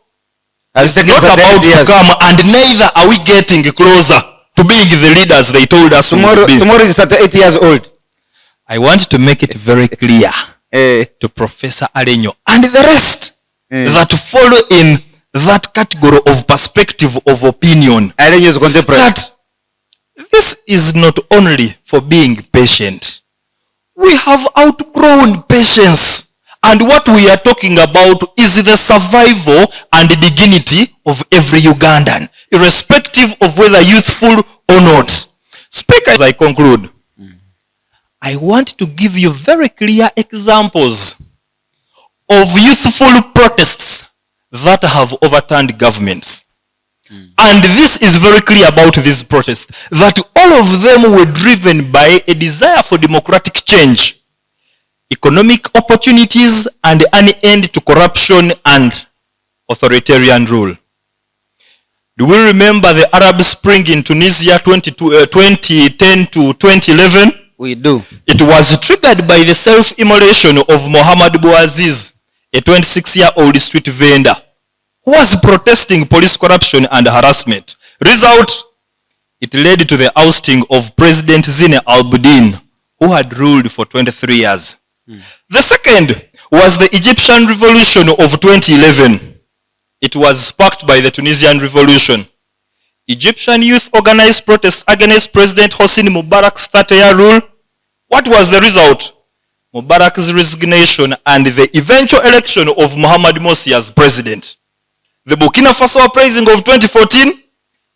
is not about to come, and neither are we getting closer to being the leaders they told us tomorrow. Tomorrow is 38 years old. I want to make it very clear to Professor Alenyo and the rest that follow in that category of perspective of opinion that this is not only for being patient. We have outgrown patience. And what we are talking about is the survival and the dignity of every Ugandan, irrespective of whether youthful or not. Speaker, as I conclude, I want to give you very clear examples of youthful protests that have overturned governments. And this is very clear about these protests, that all of them were driven by a desire for democratic change, economic opportunities, and an end to corruption and authoritarian rule. Do we remember the Arab Spring in Tunisia 2010 to 2011? We do. It was triggered by the self-immolation of Mohamed Bouaziz, a 26-year-old street vendor, who was protesting police corruption and harassment. Result, it led to the ousting of President Zine al-Abidine, who had ruled for 23 years. The second was the Egyptian Revolution of 2011. It was sparked by the Tunisian Revolution. Egyptian youth organized protests against President Hosni Mubarak's 30-year rule. What was the result? Mubarak's resignation and the eventual election of Mohamed Morsi as president. The Burkina Faso uprising of 2014,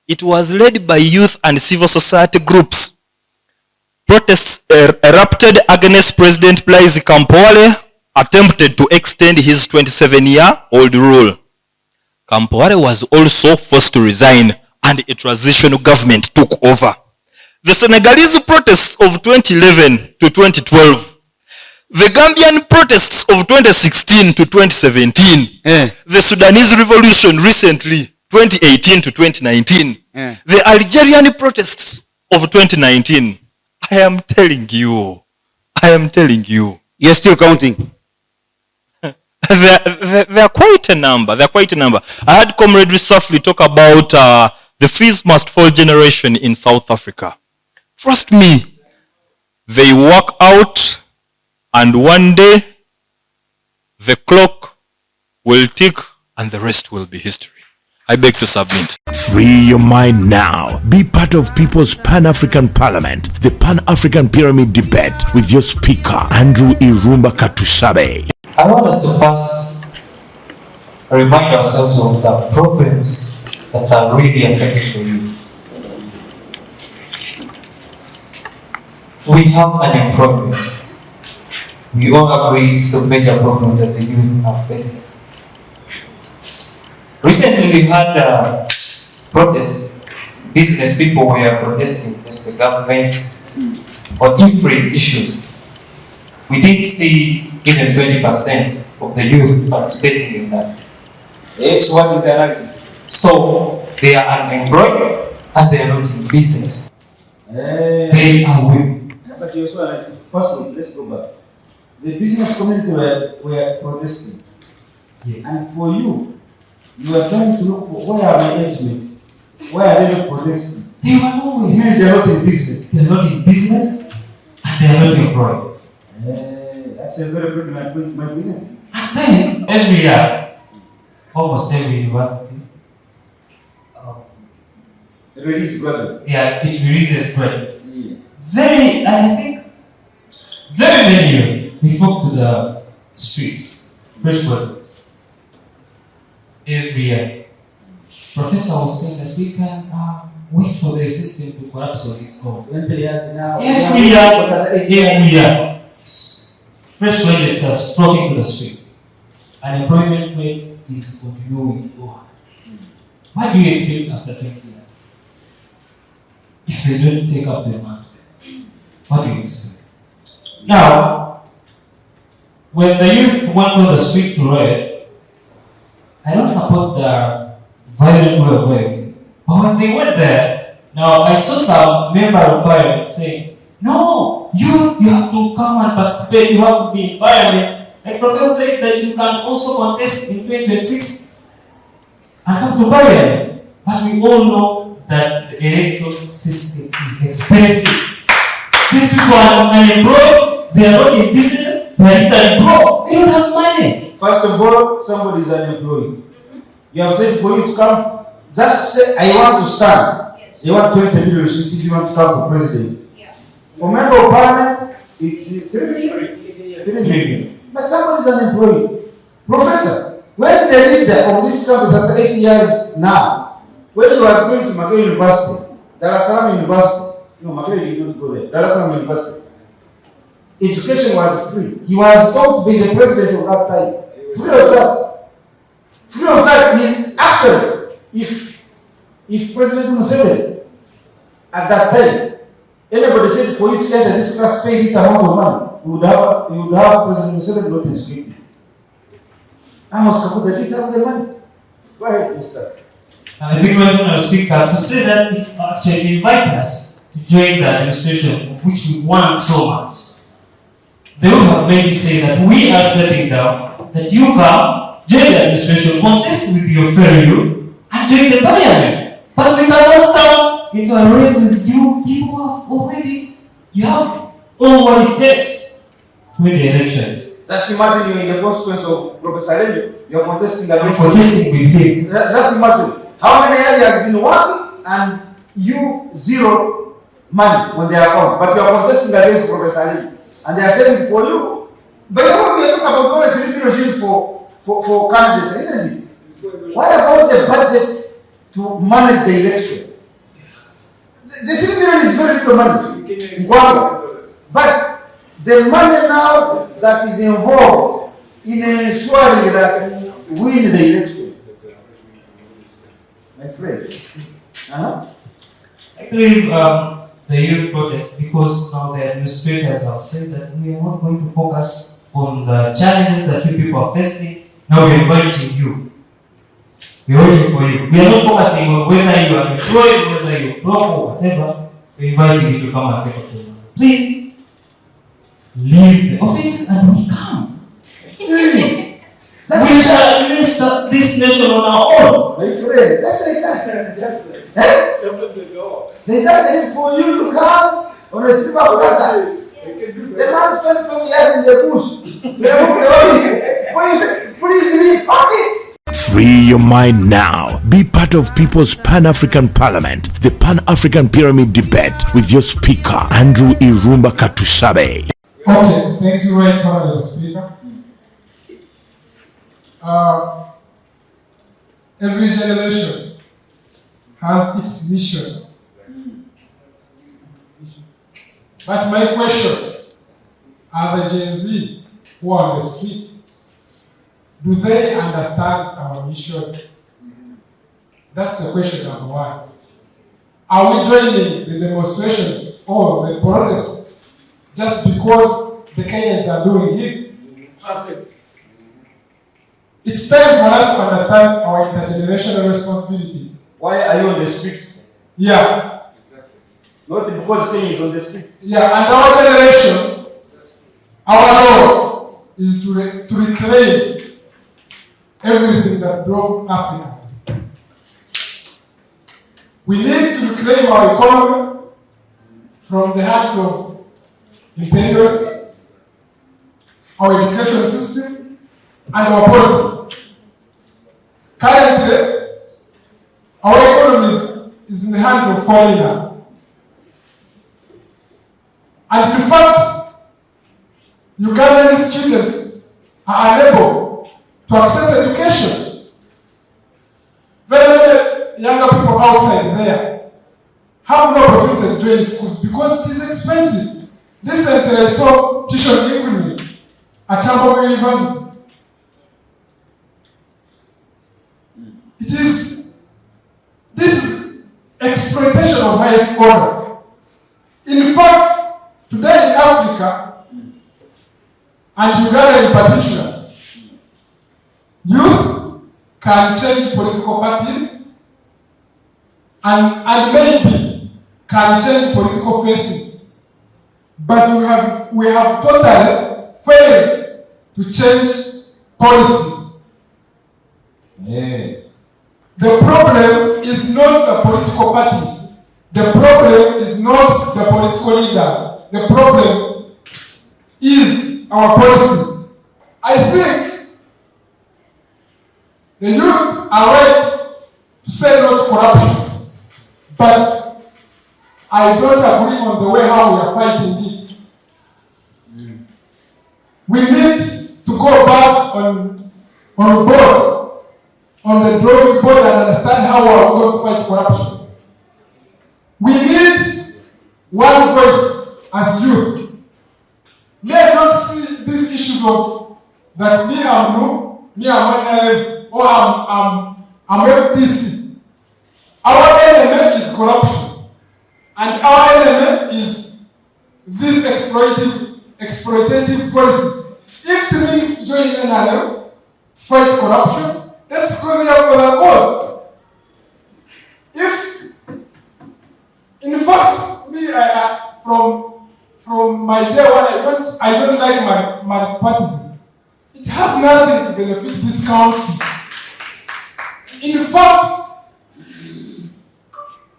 it was led by youth and civil society groups. Protests erupted against President Blaise Compaoré, attempted to extend his 27-year-old rule. Compaoré was also forced to resign, and a transitional government took over. The Senegalese protests of 2011 to 2012, the Gambian protests of 2016 to 2017, the Sudanese revolution recently, 2018 to 2019, the Algerian protests of 2019. I am telling you. You're still counting. There are quite a number. I had Comrade Risafli talk about the fees must fall generation in South Africa. Trust me, they work out, and one day the clock will tick and the rest will be history. I beg to submit. Free your mind now. Be part of People's Pan-African Parliament, the Pan-African Pyramid Debate with your speaker, Andrew Irumba Katusabe. I want us to first remind ourselves of the problems that are really affecting the youth. We have unemployment. We all agree it's the major problem that the youth are facing. Recently we had protests. Business people were protesting against the government on e-phrase issues. We did see even 20% of the youth participating in that. So what is the analysis? So they are unemployed and they are not in business. They are weak. But you also, first of all, let's go back. The business community were protesting. Yeah. And for you, you are trying to look for where are my agents? Why are they not protected? They were nowhere. It means they are not in business. They are not in business and they are not employed. That's a very good my business. And then every year, almost every university, Release brother. yeah, it releases graduates. Yeah. And I think very many of them, we spoke to the streets, fresh graduates. Every year, professor was saying that we can wait for the system to collapse on its own. 20 years now. Every year, fresh graduates are flocking to the streets. Unemployment rate is continuing to go high. What do you expect after 20 years? If they don't take up their mantle, what do you expect? Now, when the youth went on the street to riot, I don't support the violent way of rioting. But when they went there, now I saw some member of parliament saying, no, you have to come and participate, you have to be in parliament. Like Professor said that you can also contest in 2026 and come to parliament. But we all know that the electoral system is expensive. These people are unemployed, they are not in business, they are not employed, they don't have money. First of all, somebody is unemployed. You have said for you to come, just say, I want to stand. Yes. You want 20 million if you want to come for presidency. Yeah. For member of parliament, it's 3 million. But somebody is unemployed. Professor, when the leader of this country at 8 years now, when he was going to Makerere University, Dar es Salaam University, no, Makerere did not go there, Dar es Salaam University, education was free. He was told to be the president of that time. Free of charge. Free of charge is actually, if President Museveni at that time, anybody said for you to enter this class, pay this amount of money, you would have President Museveni not educated. Amos Kabuta didn't have the money. Go ahead, Mr. I think we're going to speak up to say that if actually invite us to join the administration, which we want so much, they would have maybe say that we are stepping down, that you come, join the administration, contest with your fellow youth, and join the parliament. But we cannot come into a race with you people who have already, you have all what it takes to win the elections. Just imagine you're in the consequence of Professor Lenny, you're contesting against with him. Just imagine how many years he has been working and you zero money on their account, but you are contesting against Professor Lenny. And they are saying for you, but you know, we are talking about only 3 million shillings for candidates, isn't it? What about the budget to manage the election? The 3 million is very little money. Wow. But the money now that is involved in ensuring that we win the election, my friend. I believe the youth protest, because now the administrators have said that we are not going to focus on the challenges that you people are facing. Now we are inviting you. We are waiting for you. We are not focusing on whether you are employed, whether you are broke or whatever. We are inviting you to come and take up the money. Please leave the offices and we come. We shall administer this nation on our own. My friend, that's like that. They just said for you to come on a silver platter. The man spent 5 years in the bush. Please leave. Okay. Free your mind now. Be part of People's Pan-African Parliament, the Pan-African Pyramid Debate with your speaker, Andrew Irumba Katusabe. Okay, thank you, Right Honorable Speaker. Every generation has its mission. But my question, are the Gen Z who are on the street, do they understand our mission? That's the question number one. Are we joining the demonstration or the protests just because the Kenyans are doing it? Perfect. It's time for us to understand our intergenerational responsibilities. Why are you on the street? Yeah. Not because Kenya is on the street. Yeah, and our generation, our role is to reclaim everything that broke Africans. We need to reclaim our economy from the hands of imperialists, our education system, and our politics. Currently, our economy is in the hands of foreigners. And in fact, Ugandan students are unable to access education. Very many younger people outside there have no opportunity to join schools because it is expensive. Recently, I saw tuition increment at Chamberlain University. This is exploitation of highest order. In fact, today in Africa, and Uganda in particular, youth can change political parties and maybe can change political faces. But we have totally failed to change policies. Yeah. The problem is not the political parties. The problem is not the political leaders. The problem is our policies. I think the youth are right to say no to corruption, but I don't agree on the way how we are fighting it. We need to go back on board, on the drawing board, and understand how we are going to fight corruption. We need one voice as youth. Me, I don't see these issues of that me I'm no, me I'm NLM, or I'm FDC. Our enemy is corruption, and our enemy is these exploitative policies. If the means to join NLM, fight corruption, let's go there for the oath. If, in fact, me, from my day one, I don't like my partism. It has nothing to benefit this country. In fact,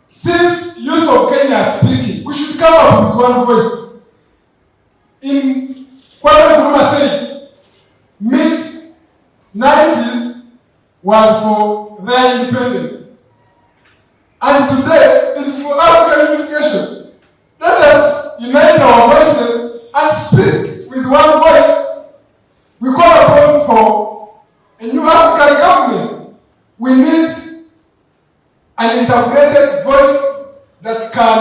since youth of Kenya are speaking, we should come up with one voice. In Kwame Nkrumah said, mid-90s was for their independence. And today is for African unification. Let us unite our voices and speak with one voice. We call upon for a new African government. We need an integrated voice that can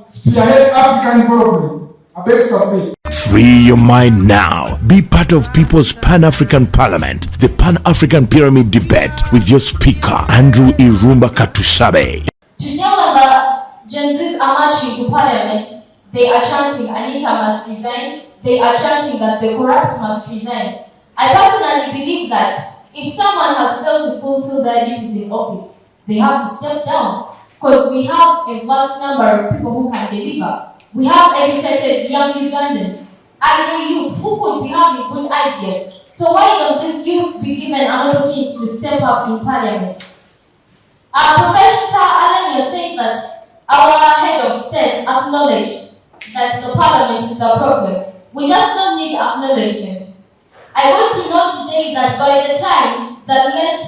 spearhead African development. I beg to submit. Free your mind now. Be part of People's Pan-African Parliament, the Pan-African Pyramid Debate with your speaker, Andrew Irumba Katusabe. Today when the Gen Zs are marching to Parliament, they are chanting Anita must resign. They are chanting that the corrupt must resign. I personally believe that if someone has failed to fulfill their duties in office, they have to step down, because we have a vast number of people who can deliver. We have educated young Ugandans, idle youth who could be having good ideas. So why don't this youth be given an opportunity to step up in Parliament? Professor Alan, you said that our head of state acknowledged that the Parliament is the problem. We just don't need acknowledgement. I want to know today that by the time that late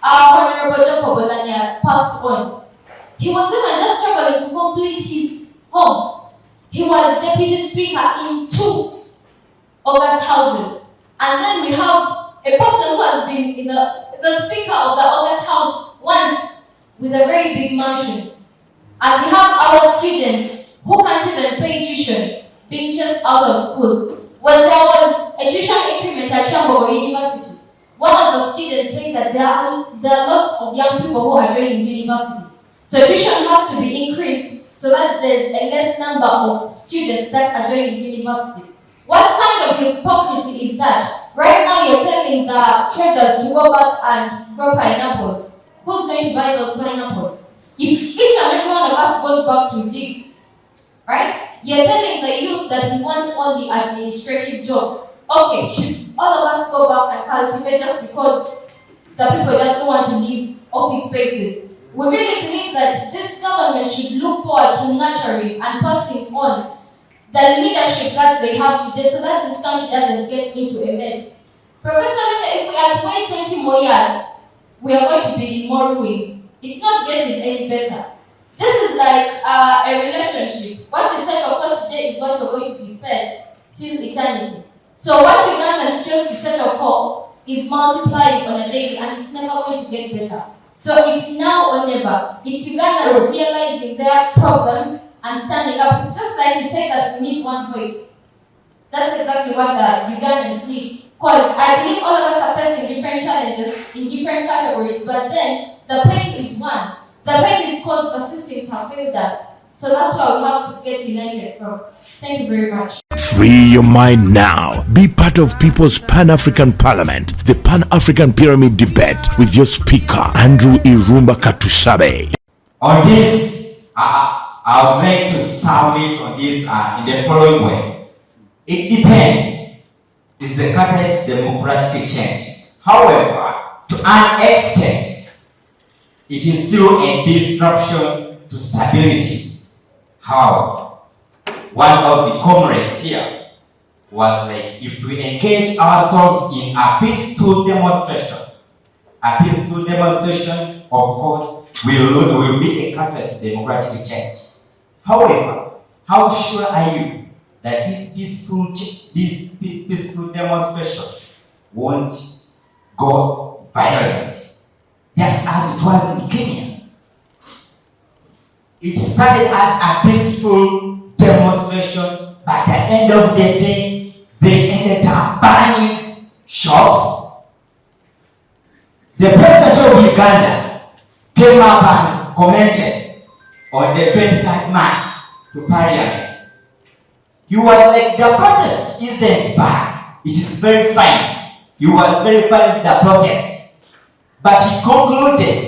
Honorable Jacob Olanya passed on, he was even just struggling to complete his home. He was deputy speaker in 2 August houses. And then we have a person who has been in the speaker of the August house once with a very big mansion. And we have our students who can't even pay tuition being chased out of school. When there was a tuition increment at Chambogo University, one of the students said that there are lots of young people who are joining university. So tuition has to be increased so that there's a less number of students that are joining university. What kind of hypocrisy is that? Right now you're telling the traders to go back and grow pineapples. Who's going to buy those pineapples? If each and every one of us goes back to dig, right? You're telling the youth that we want only administrative jobs. Okay, should all of us go back and cultivate just because the people just don't want to leave office spaces. We really believe that this government should look forward to nurturing and passing on the leadership that they have today so that this country doesn't get into a mess. Professor, if we are to wait 20 more years, we are going to be in more ruins. It's not getting any better. This is like a relationship. What you set for today is what you're going to be fed till eternity. So what Ugandans chose to settle for is multiplying on a daily, and it's never going to get better. So it's now or never. It's Ugandans realizing their problems and standing up. Just like we say that we need one voice. That's exactly what the Ugandans need. Because I believe all of us are facing different challenges in different categories, but then the pain is one. The pain is because the systems have failed us. So that's why we have to get united from. Thank you very much. Free your mind now. Be part of People's Pan-African Parliament, the Pan-African Pyramid Debate with your speaker, Andrew Irumba Katusabe. On this, I would like to submit on this in the following way. It depends. Is the catalyst to democratic change. However, to an extent, it is still a disruption to stability. How? One of the comrades here was like, if we engage ourselves in a peaceful demonstration, of course, will be a catalyst to democratic change. However, how sure are you that this peaceful demonstration won't go violent, just as it was in Kenya? It started as a peaceful demonstration, but at the end of the day, they ended up burning shops. The president of Uganda came up and commented on the 23rd March to Parliament. He was like, the protest isn't bad. It is very fine. He was very fine with the protest. But he concluded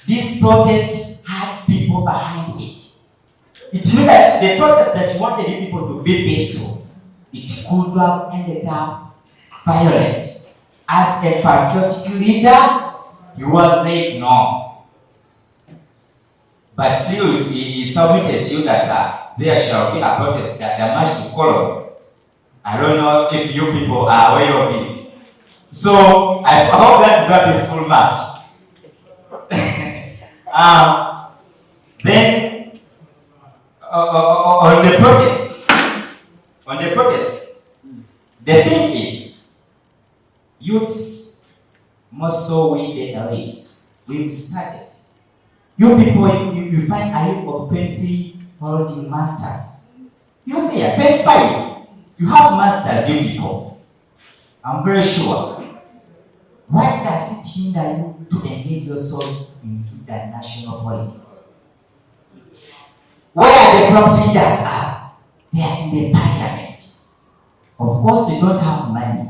this protest had people behind it. It means that the protest that you wanted people to be peaceful, it could have ended up violent. As a patriotic leader, he was like, no. But still, he submitted to you that there shall be a protest that the march to follow. I don't know if you people are aware of it. So I hope that will be a peaceful march. Then on the protest, the thing is, youths, more so we the elites, we've started. You people, you find a youth of 20 holding masters. You're there, 25. You have masters, you people. I'm very sure. Why does it hinder you to engage yourselves into the national politics? Where the property leaders are, they are in the parliament. Of course, you don't have money,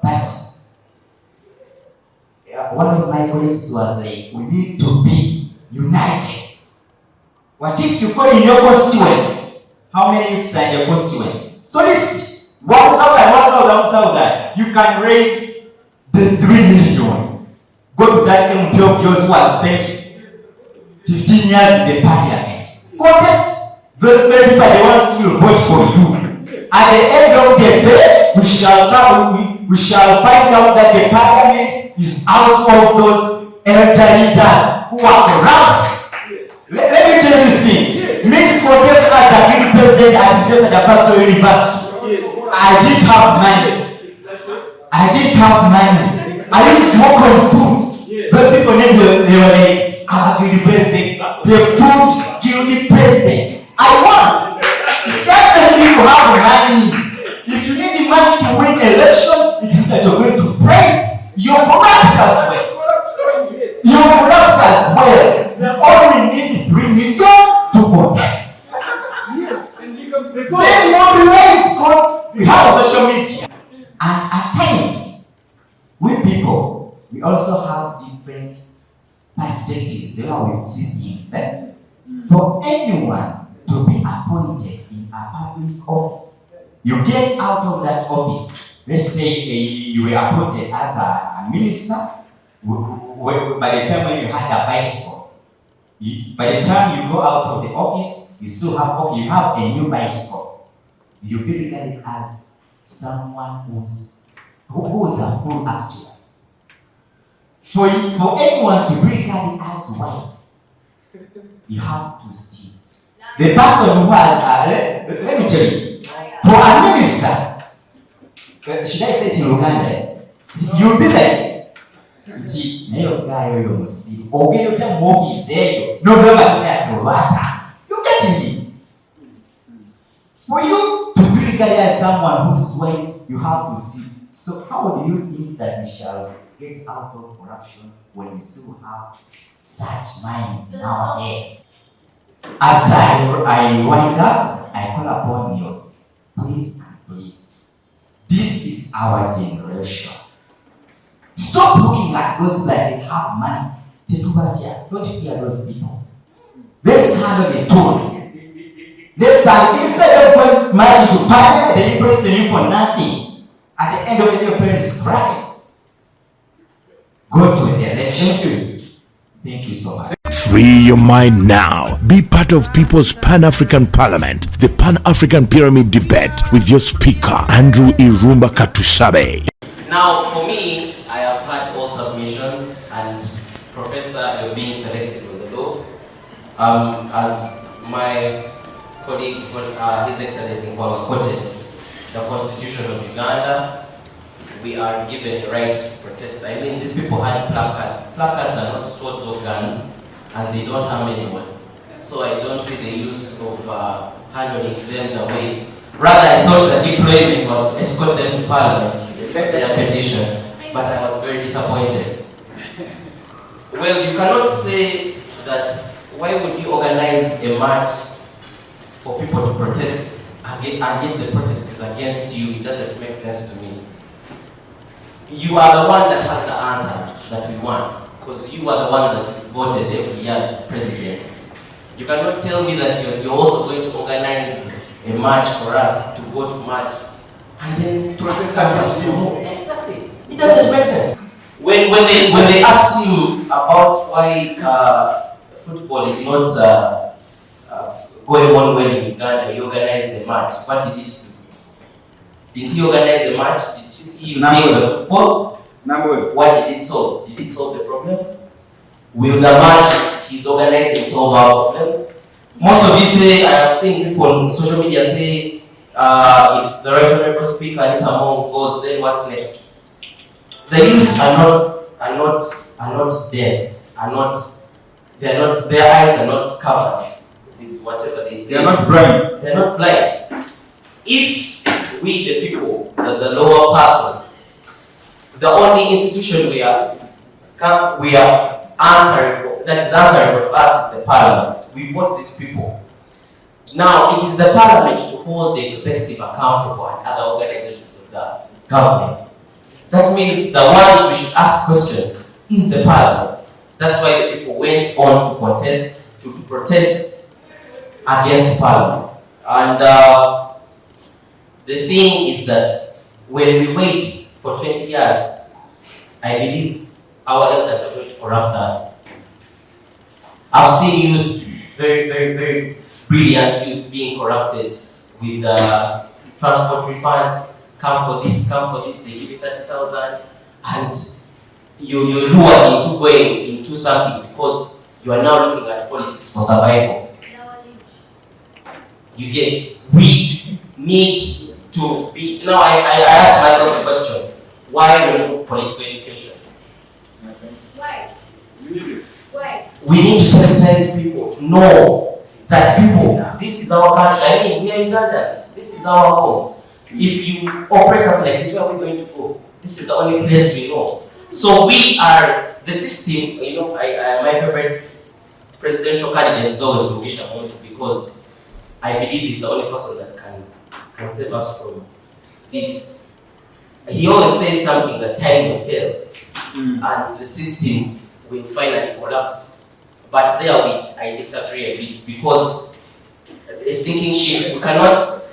but one of my colleagues was like, we need to be united. What if you go in your constituents? How many youths are in your constituents? So list 1,000. You can raise the 3 million. Go to that MP of yours who has spent 15 years in the parliament. Contest those very people, the ones who will vote for you. At the end of the day, we shall find out that the parliament is out of those elder leaders who are corrupt. Let me tell you this thing. Me contest as a good president at the Pastor University. I didn't have money. I used to work on food. Those people named they were like, our guilty president. The food guilty president. I won. It doesn't need to have money. If you need the money to win election, it is that you're going to pray. You're corrupt as well. They only need 3 million to contest. Yes, and you can then mobilize. We have social media. And at times, we people, we also have different perspectives. They are with things. For anyone to be appointed in a public office, you get out of that office. Let's say you were appointed as a minister by the time when you had a bicycle, by the time you go out of the office, you still have, you have a new bicycle. You'll be regarded as someone who is a fool actually. For anyone to be regarded as wise, you have to see. The person who has, let me tell you, for a minister, should I say it in Uganda? You'll be like, you get me? For you to be regarded as someone who's wise, you have to see. So how do you think that we shall get out of corruption when we still have such minds in our heads? As I wind up, I call upon you, please and please. This is our generation. Stop looking at those like they have money. Don't fear those people. Let's handle the tools. Instead of going marching to parliament, they praise you for nothing. At the end of the day, your parents cry. Go to the elections. Thank you so much. Free your mind now. Be part of People's Pan-African Parliament, the Pan-African Pyramid Debate with your speaker, Andrew Irumba Katusabe. Now, for me, I have had all submissions, and Professor, you're being selected on the law. As my colleague, His Excellency Nkwawa quoted the Constitution of Uganda, we are given the right to protest. I mean, these people had placards. Placards are not swords or guns, and they don't harm anyone. So I don't see the use of handling them the way. Rather, I thought the deployment was to escort them to Parliament to defend their petition, but I was very disappointed. Well, you cannot say that, why would you organize a march for people to protest and get the protesters against you? It doesn't make sense to me. You are the one that has the answers that we want, because you are the one that is voted every year to president. You cannot tell me that you're also going to organize a march for us to go to march and then to ask us to move. Exactly. It doesn't make sense. When they asked him about why football is not going on well in Uganda, he organized the march. What did it do? Did he organize a march? Did you see him take the football? What did it solve? Did it solve the problems? Will the march he's organizing solve our problems? Most of you say, I have seen people on social media say, if the right honorable speaker Anita Among goes, then what's next? The youth are not dense, their eyes are not covered with whatever they say. They are not blind. They are not blind. If we, the people, the lower person, the only institution we are answering, that is answering to us is the Parliament. We vote these people. Now it is the Parliament to hold the executive accountable and other organizations of the government. That means the ones we should ask questions is the Parliament. That's why the people went on to protest against Parliament. And the thing is that when we wait for 20 years, I believe our elders are going to corrupt us. I've seen youth, very, very, very brilliant youth being corrupted with transport refund. Come for this, they give you 30,000, and you're lured into going into something because you are now looking at politics for survival. You get, we need to be, now I ask myself a question, why remove political education? Why? We need to sensitize people to know that people, this is our country. I mean, we are Ugandans, this is our home. If you oppress us like this, where are we going to go? This is the only place we know. So we are the system. You know, my favorite presidential candidate is always Mugisha Muntu, because I believe he's the only person that can save us from this. He always says something that time will tell, and the system will finally collapse. But there I disagree a bit, because a sinking ship, we cannot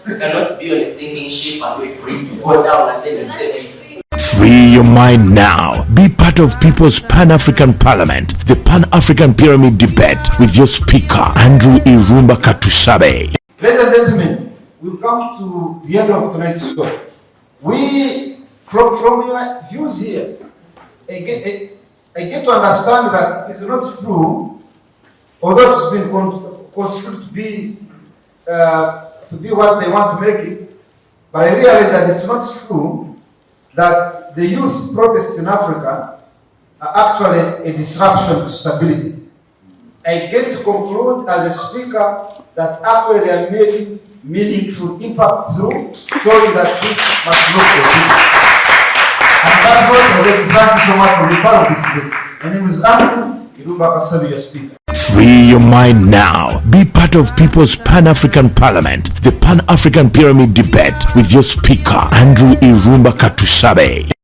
be on a sinking ship and wait for it to go down and then save it. Free your mind now. Be part of People's Pan-African Parliament, the Pan-African Pyramid Debate with your speaker, Andrew Irumba Katusabe. Ladies and gentlemen, we've come to the end of tonight's show. From your views here, I get to understand that it is not true, although it's been construed to be what they want to make it, but I realize that it's not true that the youth protests in Africa are actually a disruption to stability. I get to conclude as a speaker that actually they are making meaningful impact through showing that this must not continue. And that's what I would thank you so much for being part of this debate. My name is Andrew Irumba Katusabe, your speaker. Free your mind now. Be part of People's Pan-African Parliament, the Pan-African Pyramid Debate with your speaker, Andrew Irumba Katusabe.